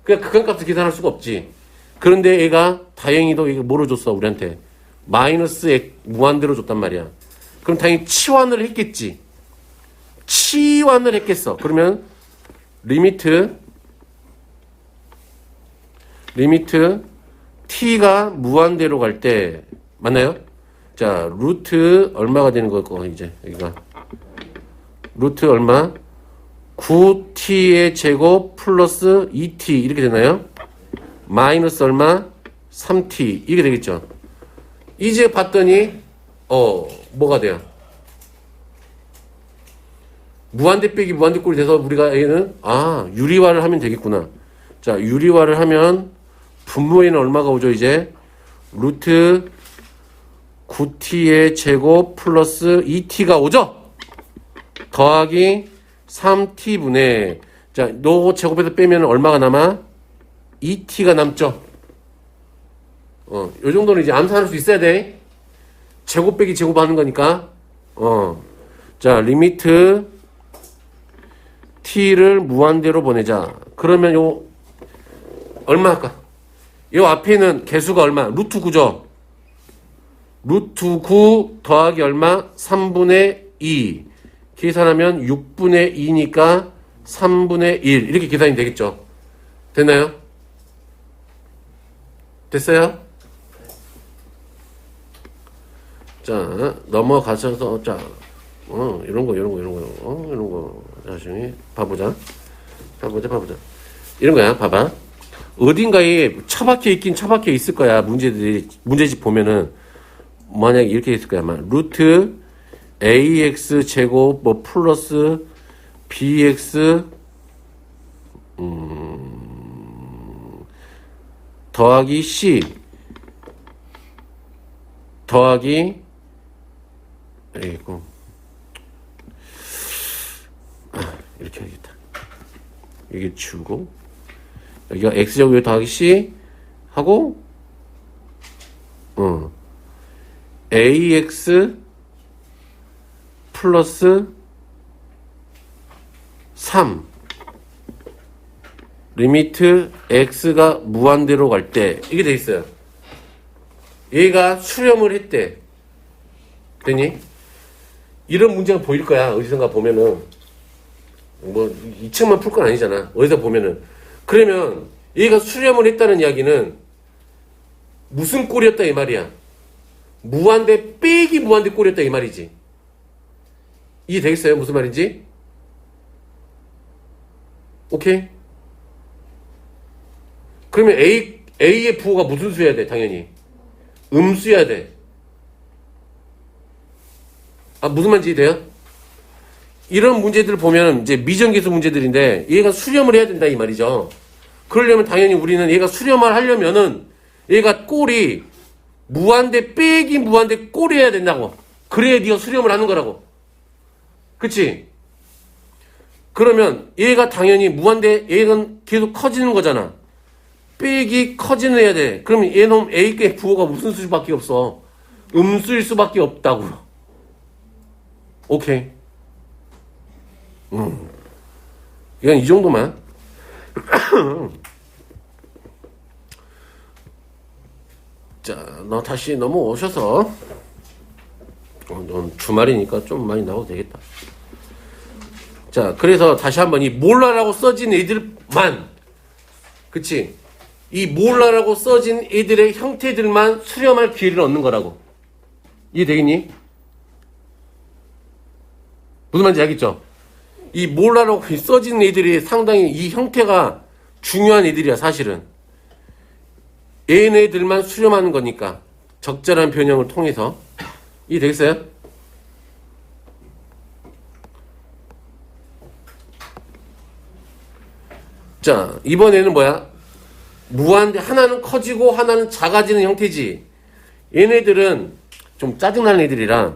A: 그냥 극한값을 계산할 수가 없지. 그런데 얘가 다행히도 이거 뭐로 줬어, 우리한테? 마이너스 무한대로 줬단 말이야. 그럼 당연히 치환을 했겠지. 치환을 했겠어. 그러면 리미트 t가 무한대로 갈 때 맞나요? 자, 루트 얼마가 되는 거고 이제 여기가 루트 얼마? 9t의 제곱 플러스 2t 이렇게 되나요? 마이너스 얼마? 3t 이렇게 되겠죠. 이제 봤더니 뭐가 돼요? 무한대 빼기 무한대 꼴이 돼서 우리가 얘는 유리화를 하면 되겠구나. 자, 유리화를 하면 분모에는 얼마가 오죠? 이제 루트 9t의 제곱 플러스 2t가 오죠? 더하기 3t분의 자, 너 제곱에서 빼면 얼마가 남아? 2t가 남죠? 요 정도는 이제 암산할 수 있어야 돼. 제곱 빼기 제곱 하는 거니까. 자, 리미트 t를 무한대로 보내자. 그러면 요 얼마 할까? 요 앞에는 개수가 얼마? 루트 9죠? 루트 9 더하기 얼마? 3분의 2. 계산하면 6분의 2니까 3분의 1. 이렇게 계산이 되겠죠? 됐나요? 됐어요? 자, 넘어가셔서, 자, 이런 거. 나중에 봐보자. 이런 거야, 봐봐. 어딘가에 처박혀 있긴 처박혀 있을 거야. 문제집 보면은. 만약에 이렇게 있을 거야. 아마. 루트 ax 제곱 플러스 bx 더하기 c 더하기 이렇게 하겠다. 여기 치우고 여기가 x제곱 더하기 c 하고 ax 플러스 3 리미트 x가 무한대로 갈 때 이게 돼 있어요. 얘가 수렴을 했대. 됐니? 이런 문제가 보일 거야. 어디선가 보면은 이 책만 풀 건 아니잖아. 어디서 보면은. 그러면 얘가 수렴을 했다는 이야기는 무슨 꼴이었다 이 말이야. 무한대 빼기 무한대 꼴이었다 이 말이지. 이해되겠어요? 무슨 말인지? 오케이? 그러면 A의 부호가 무슨 수여야 돼? 당연히 음수여야 돼. 아, 무슨 말인지 이해돼요? 이런 문제들을 보면 이제 미정계수 문제들인데 얘가 수렴을 해야 된다 이 말이죠. 그러려면 당연히 우리는 얘가 수렴을 하려면은 얘가 꼴이 무한대 빼기 무한대 꼴이어야 된다고. 그래야 네가 수렴을 하는 거라고. 그치? 그러면 얘가 당연히 무한대 얘는 계속 커지는 거잖아. 빼기 커지는 해야 돼. 그러면 얘는 A의 부호가 무슨 수밖에 없어? 음수일 수밖에 없다고. 오케이. 이건 이 정도만. 자, 너 다시 넘어오셔서 넌 주말이니까 좀 많이 나와도 되겠다. 자, 그래서 다시 한번 이 몰라라고 써진 애들만, 그치? 이 몰라라고 써진 애들의 형태들만 수렴할 기회를 얻는 거라고. 이해되겠니? 무슨 말인지 알겠죠? 이 몰라라고 써진 애들이 상당히 이 형태가 중요한 애들이야, 사실은. 얘네들만 수렴하는 거니까. 적절한 변형을 통해서. 이해되겠어요? 자, 이번에는 뭐야? 무한대, 하나는 커지고 하나는 작아지는 형태지. 얘네들은 좀 짜증나는 애들이라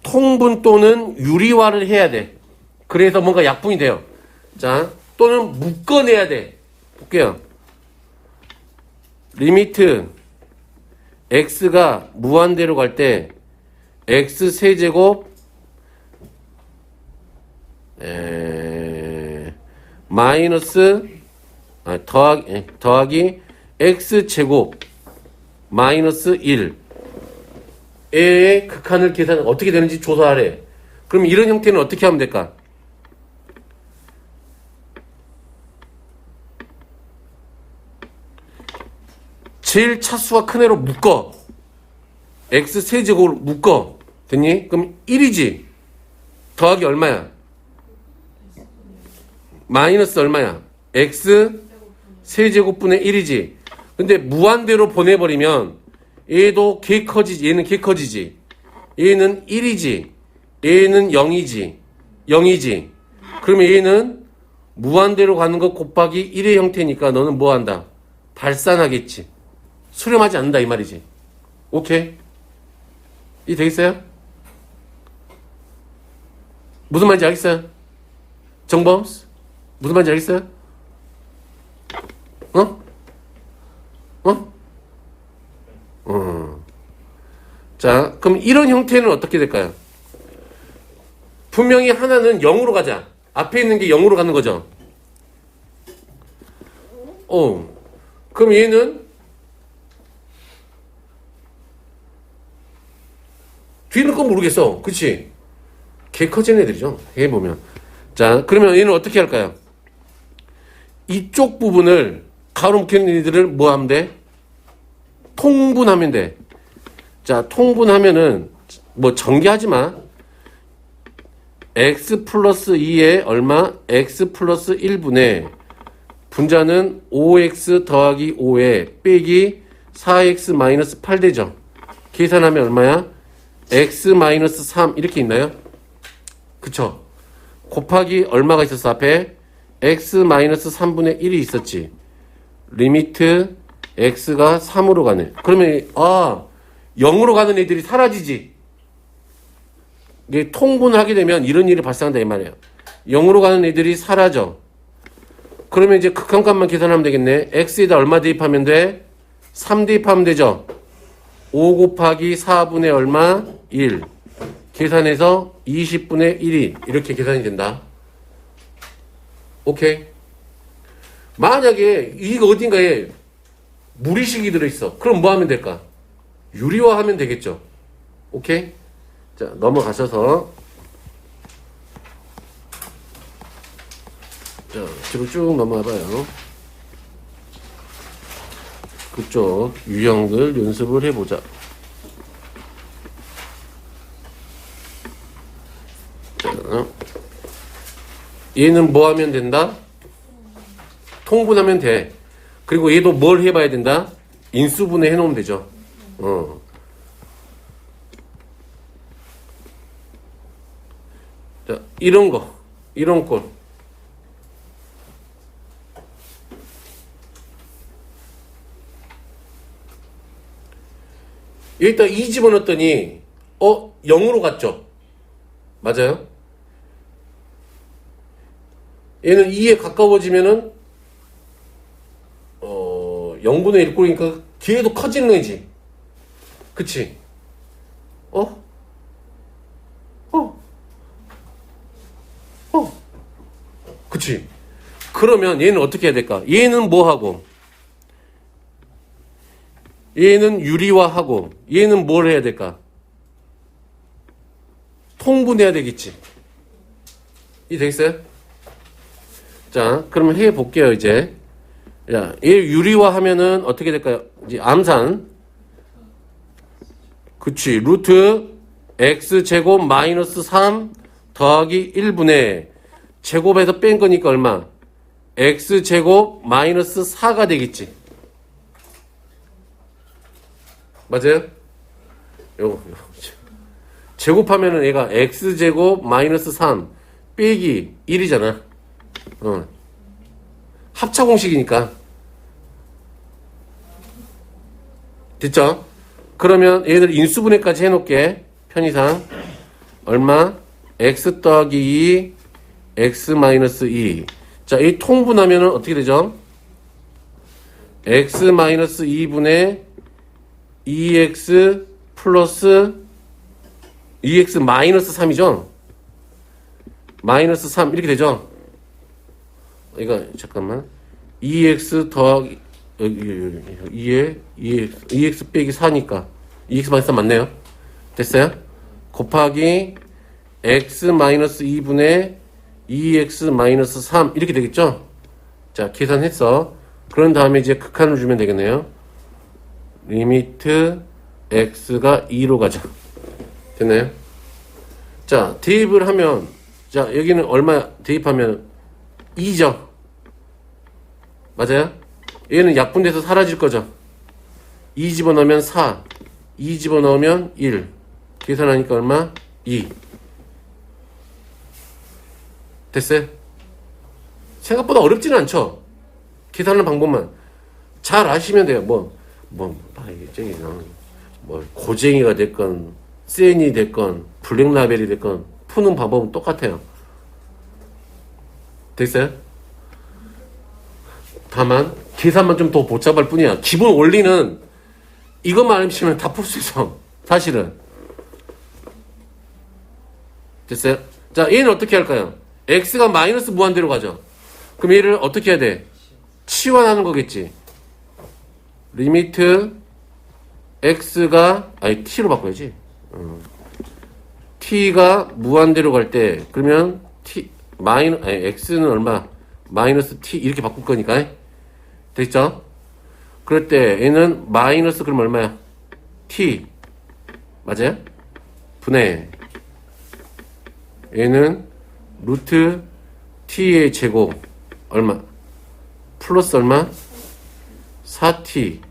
A: 통분 또는 유리화를 해야 돼. 그래서 뭔가 약분이 돼요. 자, 또는 묶어내야 돼. 볼게요. 리미트 x가 무한대로 갈 때 x 세제곱 마이너스 더하기 x 제곱 마이너스 1의 극한을 계산 어떻게 되는지 조사하래. 그럼 이런 형태는 어떻게 하면 될까? 제일 차수가 큰 애로 묶어. x 세제곱으로 묶어. 됐니? 그럼 1이지. 더하기 얼마야? 마이너스 얼마야? x 세제곱분의 1이지. 근데 무한대로 보내버리면 얘도 개 커지지. 얘는 개 커지지. 얘는 1이지. 얘는 0이지. 0이지. 그러면 얘는 무한대로 가는 거 곱하기 1의 형태니까 너는 뭐 한다? 발산하겠지. 수렴하지 않는다 이 말이지. 오케이? 이 되겠어요? 무슨 말인지 알겠어요? 정범스? 무슨 말인지 알겠어요? 자, 그럼 이런 형태는 어떻게 될까요? 분명히 하나는 0으로 가자. 앞에 있는 게 0으로 가는 거죠. 그럼 얘는 뒤는 건 모르겠어. 그치? 개 커진 애들이죠. 얘 보면. 자, 그러면 얘는 어떻게 할까요? 이쪽 부분을 가로 묶인 애들을 뭐 하면 돼? 통분하면 돼. 자, 통분하면은 뭐 전개하지 마. x 플러스 2에 얼마? x 플러스 1분의 분자는 5x 더하기 5에 빼기 4x 마이너스 8 되죠. 계산하면 얼마야? x 마이너스 3 이렇게 있나요? 그쵸? 곱하기 얼마가 있었어 앞에? x 마이너스 3분의 1이 있었지. 리미트 x가 3으로 가네. 그러면 0으로 가는 애들이 사라지지. 이게 통분을 하게 되면 이런 일이 발생한다 이 말이에요. 0으로 가는 애들이 사라져. 그러면 이제 극한값만 계산하면 되겠네. x에다 얼마 대입하면 돼? 3 대입하면 되죠. 5 곱하기 4분의 얼마? 1. 계산해서 20분의 1이 이렇게 계산이 된다. 오케이? 만약에 이거 어딘가에 무리식이 들어있어. 그럼 뭐 하면 될까? 유리화하면 되겠죠. 오케이? 자, 넘어가셔서 자, 뒤로 쭉 넘어가봐요. 그쪽 유형들 연습을 해보자. 얘는 뭐 하면 된다? 통분하면 돼. 그리고 얘도 뭘 해봐야 된다? 인수분해 해놓으면 되죠. 자, 이런 꼴. 여기다 2 집어넣었더니 0으로 갔죠. 맞아요? 얘는 2에 가까워지면은 0분의 1 꼴이니까 뒤에도 커지는 거지. 그치? 그치? 그러면 얘는 어떻게 해야 될까? 얘는 뭐 하고? 얘는 유리화하고 얘는 뭘 해야 될까? 통분해야 되겠지. 이 되겠어요? 자, 그러면 해 볼게요, 이제. 자, 얘 유리화하면은 어떻게 될까요? 이제 암산. 그치. 루트 x제곱 마이너스 3 더하기 1분의 제곱에서 뺀 거니까 얼마? x제곱 마이너스 4가 되겠지. 맞아요? 요거. 제곱하면은 얘가 x제곱 마이너스 3 빼기 1이잖아. 합차 공식이니까. 됐죠? 그러면 얘들 인수분해까지 해놓을게. 편의상. 얼마? x 더하기 2, x 마이너스 2. 자, 이 통분하면은 어떻게 되죠? x 마이너스 2분의 2x 플러스 2x 마이너스 3이죠? 마이너스 3 이렇게 되죠? 이거 잠깐만 2x 더하기 2x 빼기 4니까 2x 마이너스 3 맞네요. 됐어요? 곱하기 x 마이너스 2분의 2x 마이너스 3 이렇게 되겠죠? 자, 계산했어. 그런 다음에 이제 극한을 주면 되겠네요. 리미트 x가 2로 가자. 됐나요? 자, 대입을 하면, 자, 여기는 얼마 대입하면 2죠. 맞아요? 얘는 약분돼서 사라질 거죠. 2 집어넣으면 4, 2 집어넣으면 1. 계산하니까 얼마? 2. 됐어요? 생각보다 어렵지는 않죠? 계산하는 방법만 잘 아시면 돼요. 고쟁이가 됐건, 센이 됐건, 블랙라벨이 됐건, 푸는 방법은 똑같아요. 됐어요? 다만, 계산만 좀 더 복잡할 뿐이야. 기본 원리는 이것만 알면 다 풀 수 있어. 사실은. 됐어요? 자, 얘는 어떻게 할까요? x가 마이너스 무한대로 가죠. 그럼 얘를 어떻게 해야 돼? 치환하는 거겠지. 리미트 x가 t로 바꿔야지. t가 무한대로 갈 때 그러면 x는 얼마? 마이너스 t 이렇게 바꿀 거니까. 됐죠? 그럴 때 얘는 마이너스 그럼 얼마야? t 맞아요? 분의 얘는 루트 t의 제곱 얼마? 플러스 얼마? 4t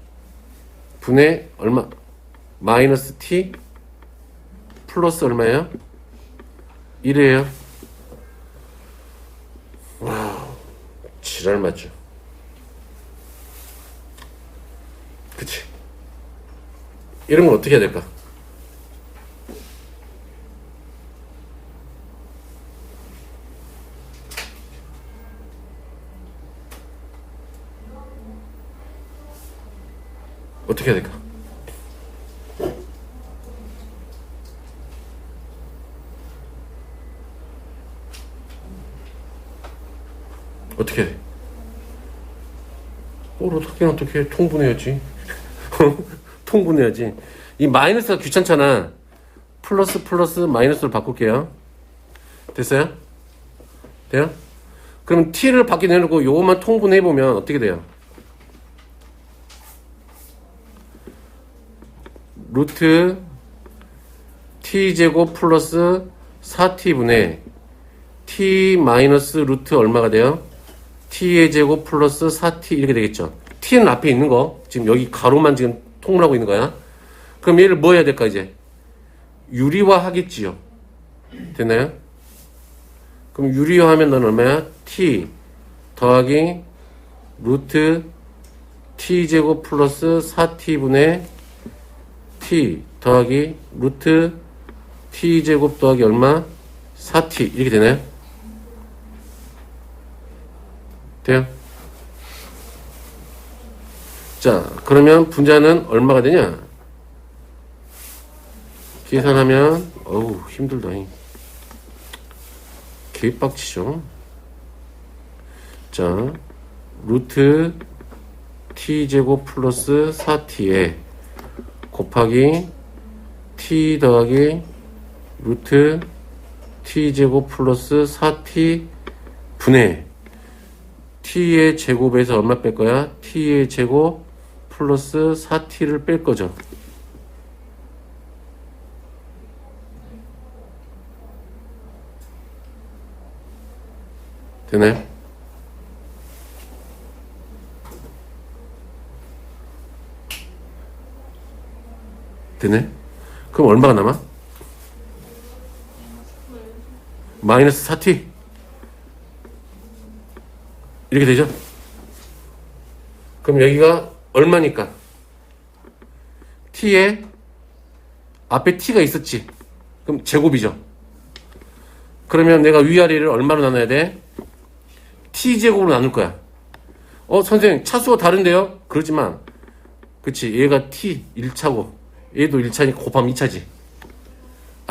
A: 분의 얼마? 마이너스 t 플러스 얼마예요? 1이에요. 와, 지랄 맞죠? 그치? 이런 건 어떻게 해야 될까? 어떻게 해야 될까? 어떻게 해? 어떻게 해? 통분해야지. 통분해야지. 이 마이너스가 귀찮잖아. 플러스 마이너스로 바꿀게요. 됐어요? 돼요? 그럼 t를 밖에 내놓고 요것만 통분해보면 어떻게 돼요? 루트 t제곱 플러스 4t분의 t 마이너스 루트 얼마가 돼요? t의 제곱 플러스 4t 이렇게 되겠죠. t는 앞에 있는 거 지금 여기 가로만 지금 통분하고 있는 거야. 그럼 얘를 뭐 해야 될까 이제? 유리화 하겠지요. 됐나요? 그럼 유리화하면 넌 얼마야? t 더하기 루트 t제곱 플러스 4t분의 t 더하기 루트 t제곱 더하기 얼마? 4t 이렇게 되나요? 돼요? 자, 그러면 분자는 얼마가 되냐? 계산하면 어우 힘들다. 개빡치죠. 자, 루트 t제곱 플러스 4t에 곱하기 t 더하기 루트 t제곱 플러스 4t 분의 t의 제곱에서 얼마 뺄 거야? t의 제곱 플러스 4t를 뺄 거죠. 되나요? 되네? 그럼 얼마가 남아? 마이너스 4t 이렇게 되죠? 그럼 여기가 얼마니까? t에 앞에 t가 있었지. 그럼 제곱이죠. 그러면 내가 위아래를 얼마로 나눠야 돼? t제곱으로 나눌 거야. 선생님 차수가 다른데요? 그렇지만 그치 얘가 t 1차고 얘도 1차니까 곱하면 2차지.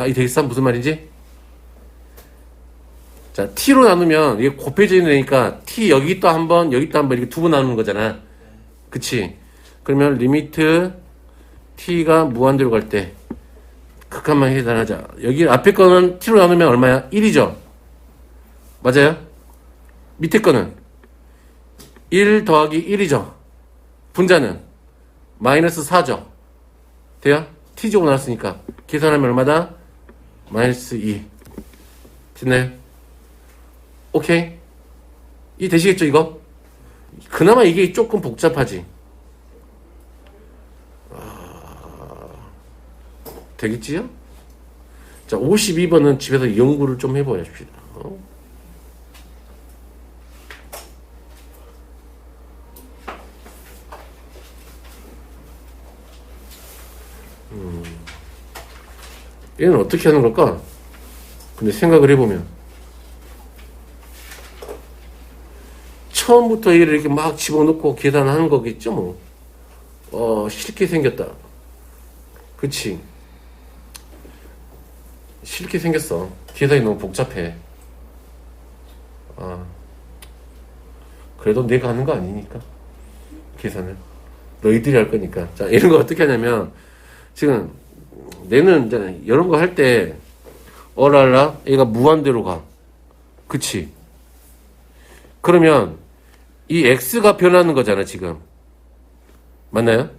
A: 이 되겠어? 무슨 말인지? 자, t로 나누면 이게 곱해져 있으니까 t 여기 또 한 번, 여기 또 한 번 이렇게 두 번 나누는 거잖아. 그치? 그러면 리미트 t가 무한대로 갈 때 극한만 해단하자. 여기 앞에 거는 t로 나누면 얼마야? 1이죠? 맞아요? 밑에 거는 1 더하기 1이죠? 분자는 마이너스 4죠? 돼요? t제곱 나왔으니까 계산하면 얼마다? 마이너스 2 됐나요? 오케이? 이 되시겠죠 이거? 그나마 이게 조금 복잡하지. 되겠지요? 자, 52번은 집에서 연구를 좀 해보십시다. 얘는 어떻게 하는 걸까? 근데 생각을 해보면 처음부터 얘를 이렇게 막 집어넣고 계산하는 거겠죠 뭐. 싫게 생겼다. 그치? 싫게 생겼어. 계산이 너무 복잡해. 그래도 내가 하는 거 아니니까 계산을 너희들이 할 거니까. 자, 이런 거 어떻게 하냐면 지금 내는 이제 이런 거 할 때 어랄라 얘가 무한대로 가. 그치? 그러면 이 x가 변하는 거잖아 지금. 맞나요?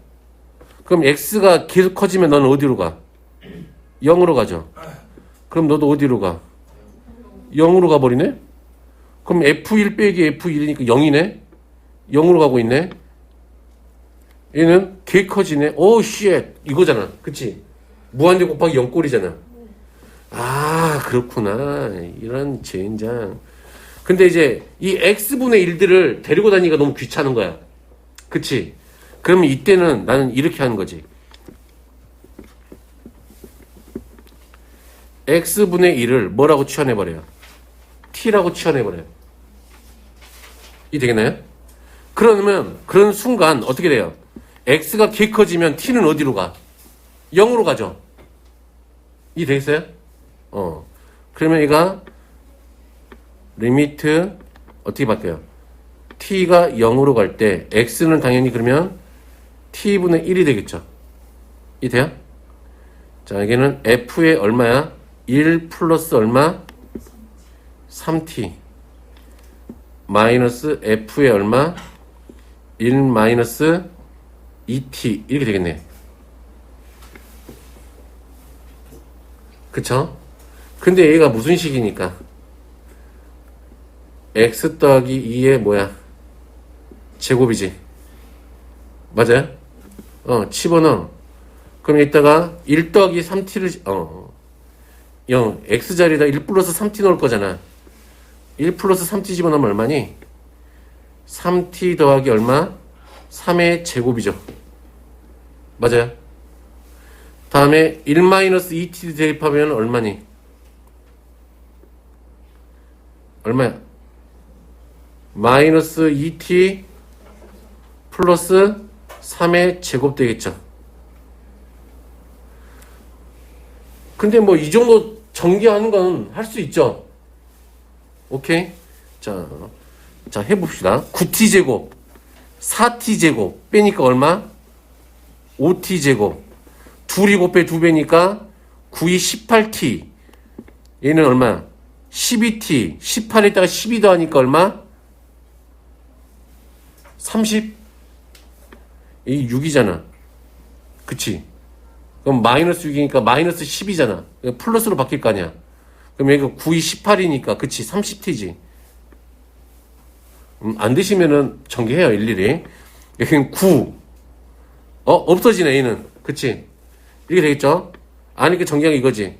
A: 그럼 x가 계속 커지면 너는 어디로 가? 0으로 가죠. 그럼 너도 어디로 가? 0으로 가버리네? 그럼 f1 빼기 f1이니까 0이네? 0으로 가고 있네? 얘는 개 커지네? 오, 쉣! 이거잖아. 그치? 무한대 곱하기 0꼴이잖아. 그렇구나. 이런 젠장. 근데 이제 이 x분의 1들을 데리고 다니기가 너무 귀찮은 거야. 그치? 그러면 이때는 나는 이렇게 하는 거지. x분의 1을 뭐라고 치환해버려요? t라고 치환해버려요. 이 되겠나요? 그러면 그런 순간 어떻게 돼요? x가 개 커지면 t는 어디로 가? 0으로 가죠. 이 되겠어요? 그러면 얘가 리미트 어떻게 바뀌어요? t가 0으로 갈 때 x는 당연히 그러면 t분의 1이 되겠죠. 이 돼요? 자, 여기는 f의 얼마야? 1 플러스 얼마? 3t 마이너스 f의 얼마? 1 마이너스 2t 이렇게 되겠네. 그쵸? 근데 얘가 무슨 식이니까? x 더하기 2의 뭐야? 제곱이지. 맞아요? 집어넣어. 그럼 이따가 1 더하기 3t를, 0, x자리에다 1 플러스 3t 넣을 거잖아. 1 플러스 3t 집어넣으면 얼마니? 3t 더하기 얼마? 3의 제곱이죠. 맞아요? 다음에 1 마이너스 2t 대입하면 얼마니? 얼마야? 마이너스 2t 플러스 3의 제곱 되겠죠. 근데 뭐 이 정도 전개하는 건 할 수 있죠. 오케이? 자 해봅시다. 9t 제곱 4t 제곱 빼니까 얼마? 5t 제곱 둘이 곱해 2배니까 9이 18t 얘는 얼마야? 12t 18에다가 12 더하니까 얼마? 30 이 6이잖아. 그치? 그럼 마이너스 6이니까 마이너스 10이잖아. 플러스로 바뀔 거 아니야. 그럼 여기가 9이 18이니까 그치? 30t지. 안 되시면은 전개해요. 일일이. 여기는 9 없어지네 얘는. 그치? 이렇게 되겠죠? 아니 그 전개하기 이거지.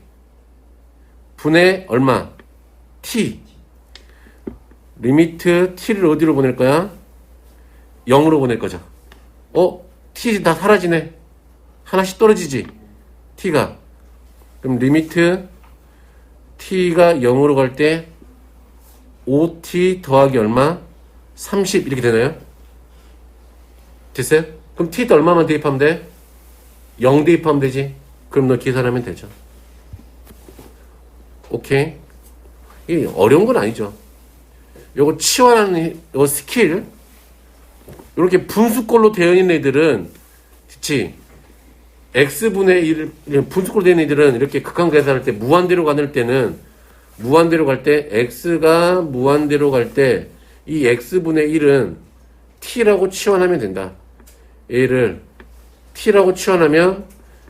A: 분의 얼마? t 리미트 t를 어디로 보낼 거야? 0으로 보낼 거죠. t 다 사라지네. 하나씩 떨어지지. t가. 그럼 리미트 t가 0으로 갈 때 5t 더하기 얼마? 30 이렇게 되나요? 됐어요? 그럼 t도 얼마만 대입하면 돼? 0 대입하면 되지. 그럼 너 계산하면 되죠. 오케이? 이게 어려운 건 아니죠. 요거 치환하는 요 스킬 이렇게 분수꼴로 되어 있는 애들은 그치? x분의 1을 분수꼴로 되어 있는 애들은 이렇게 극한 계산할 때 무한대로 가는 때는 무한대로 갈 때 x가 무한대로 갈 때 이 x분의 1은 t라고 치환하면 된다. 얘를 t라고 치환하면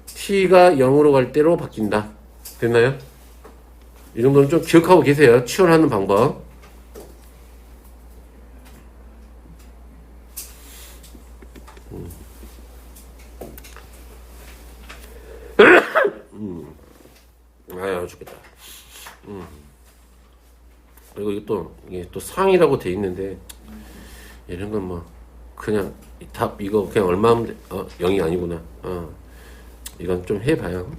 A: t가 0으로 갈 때로 바뀐다. 됐나요? 이 정도는 좀 기억하고 계세요. 치환하는 방법. 아유 죽겠다. 그리고 이게 또 상이라고 돼 있는데 이런 건 뭐 그냥 답 이거 그냥 얼마 하면 돼? 0이 아니구나. 이건 좀 해봐요.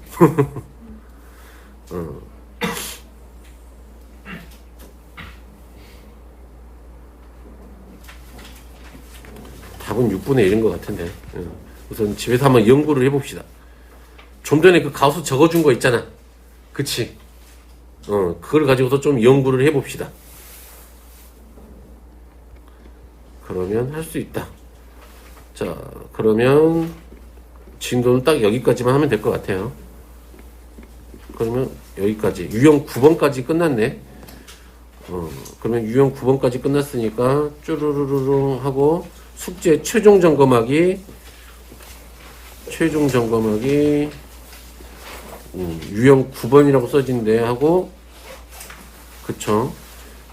A: 답은 6분의 1인 것 같은데. 우선 집에서 한번 연구를 해봅시다. 좀 전에 그 가수 적어준 거 있잖아. 그치? 그걸 가지고서 좀 연구를 해봅시다. 그러면 할 수 있다. 자, 그러면 진도는 딱 여기까지만 하면 될 것 같아요. 그러면 여기까지. 유형 9번까지 끝났네. 그러면 유형 9번까지 끝났으니까 쭈루루루루 하고 숙제 최종 점검하기 유형 9번이라고 써진대 하고 그쵸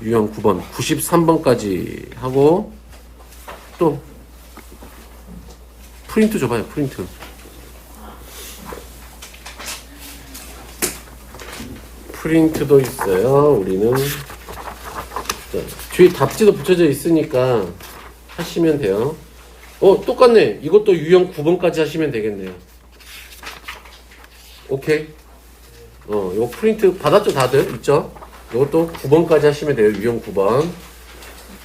A: 유형 9번 93번까지 하고 또 프린트 줘봐요. 프린트도 있어요. 우리는 자, 뒤에 답지도 붙여져 있으니까 하시면 돼요. 똑같네. 이것도 유형 9번까지 하시면 되겠네요. 오케이. 이거 프린트 받았죠, 다들? 있죠? 이것도 9번까지 하시면 돼요. 유형 9번.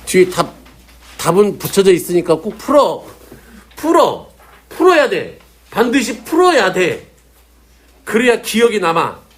A: 뒤에 답은 붙여져 있으니까 꼭 풀어야 돼. 반드시 풀어야 돼. 그래야 기억이 남아.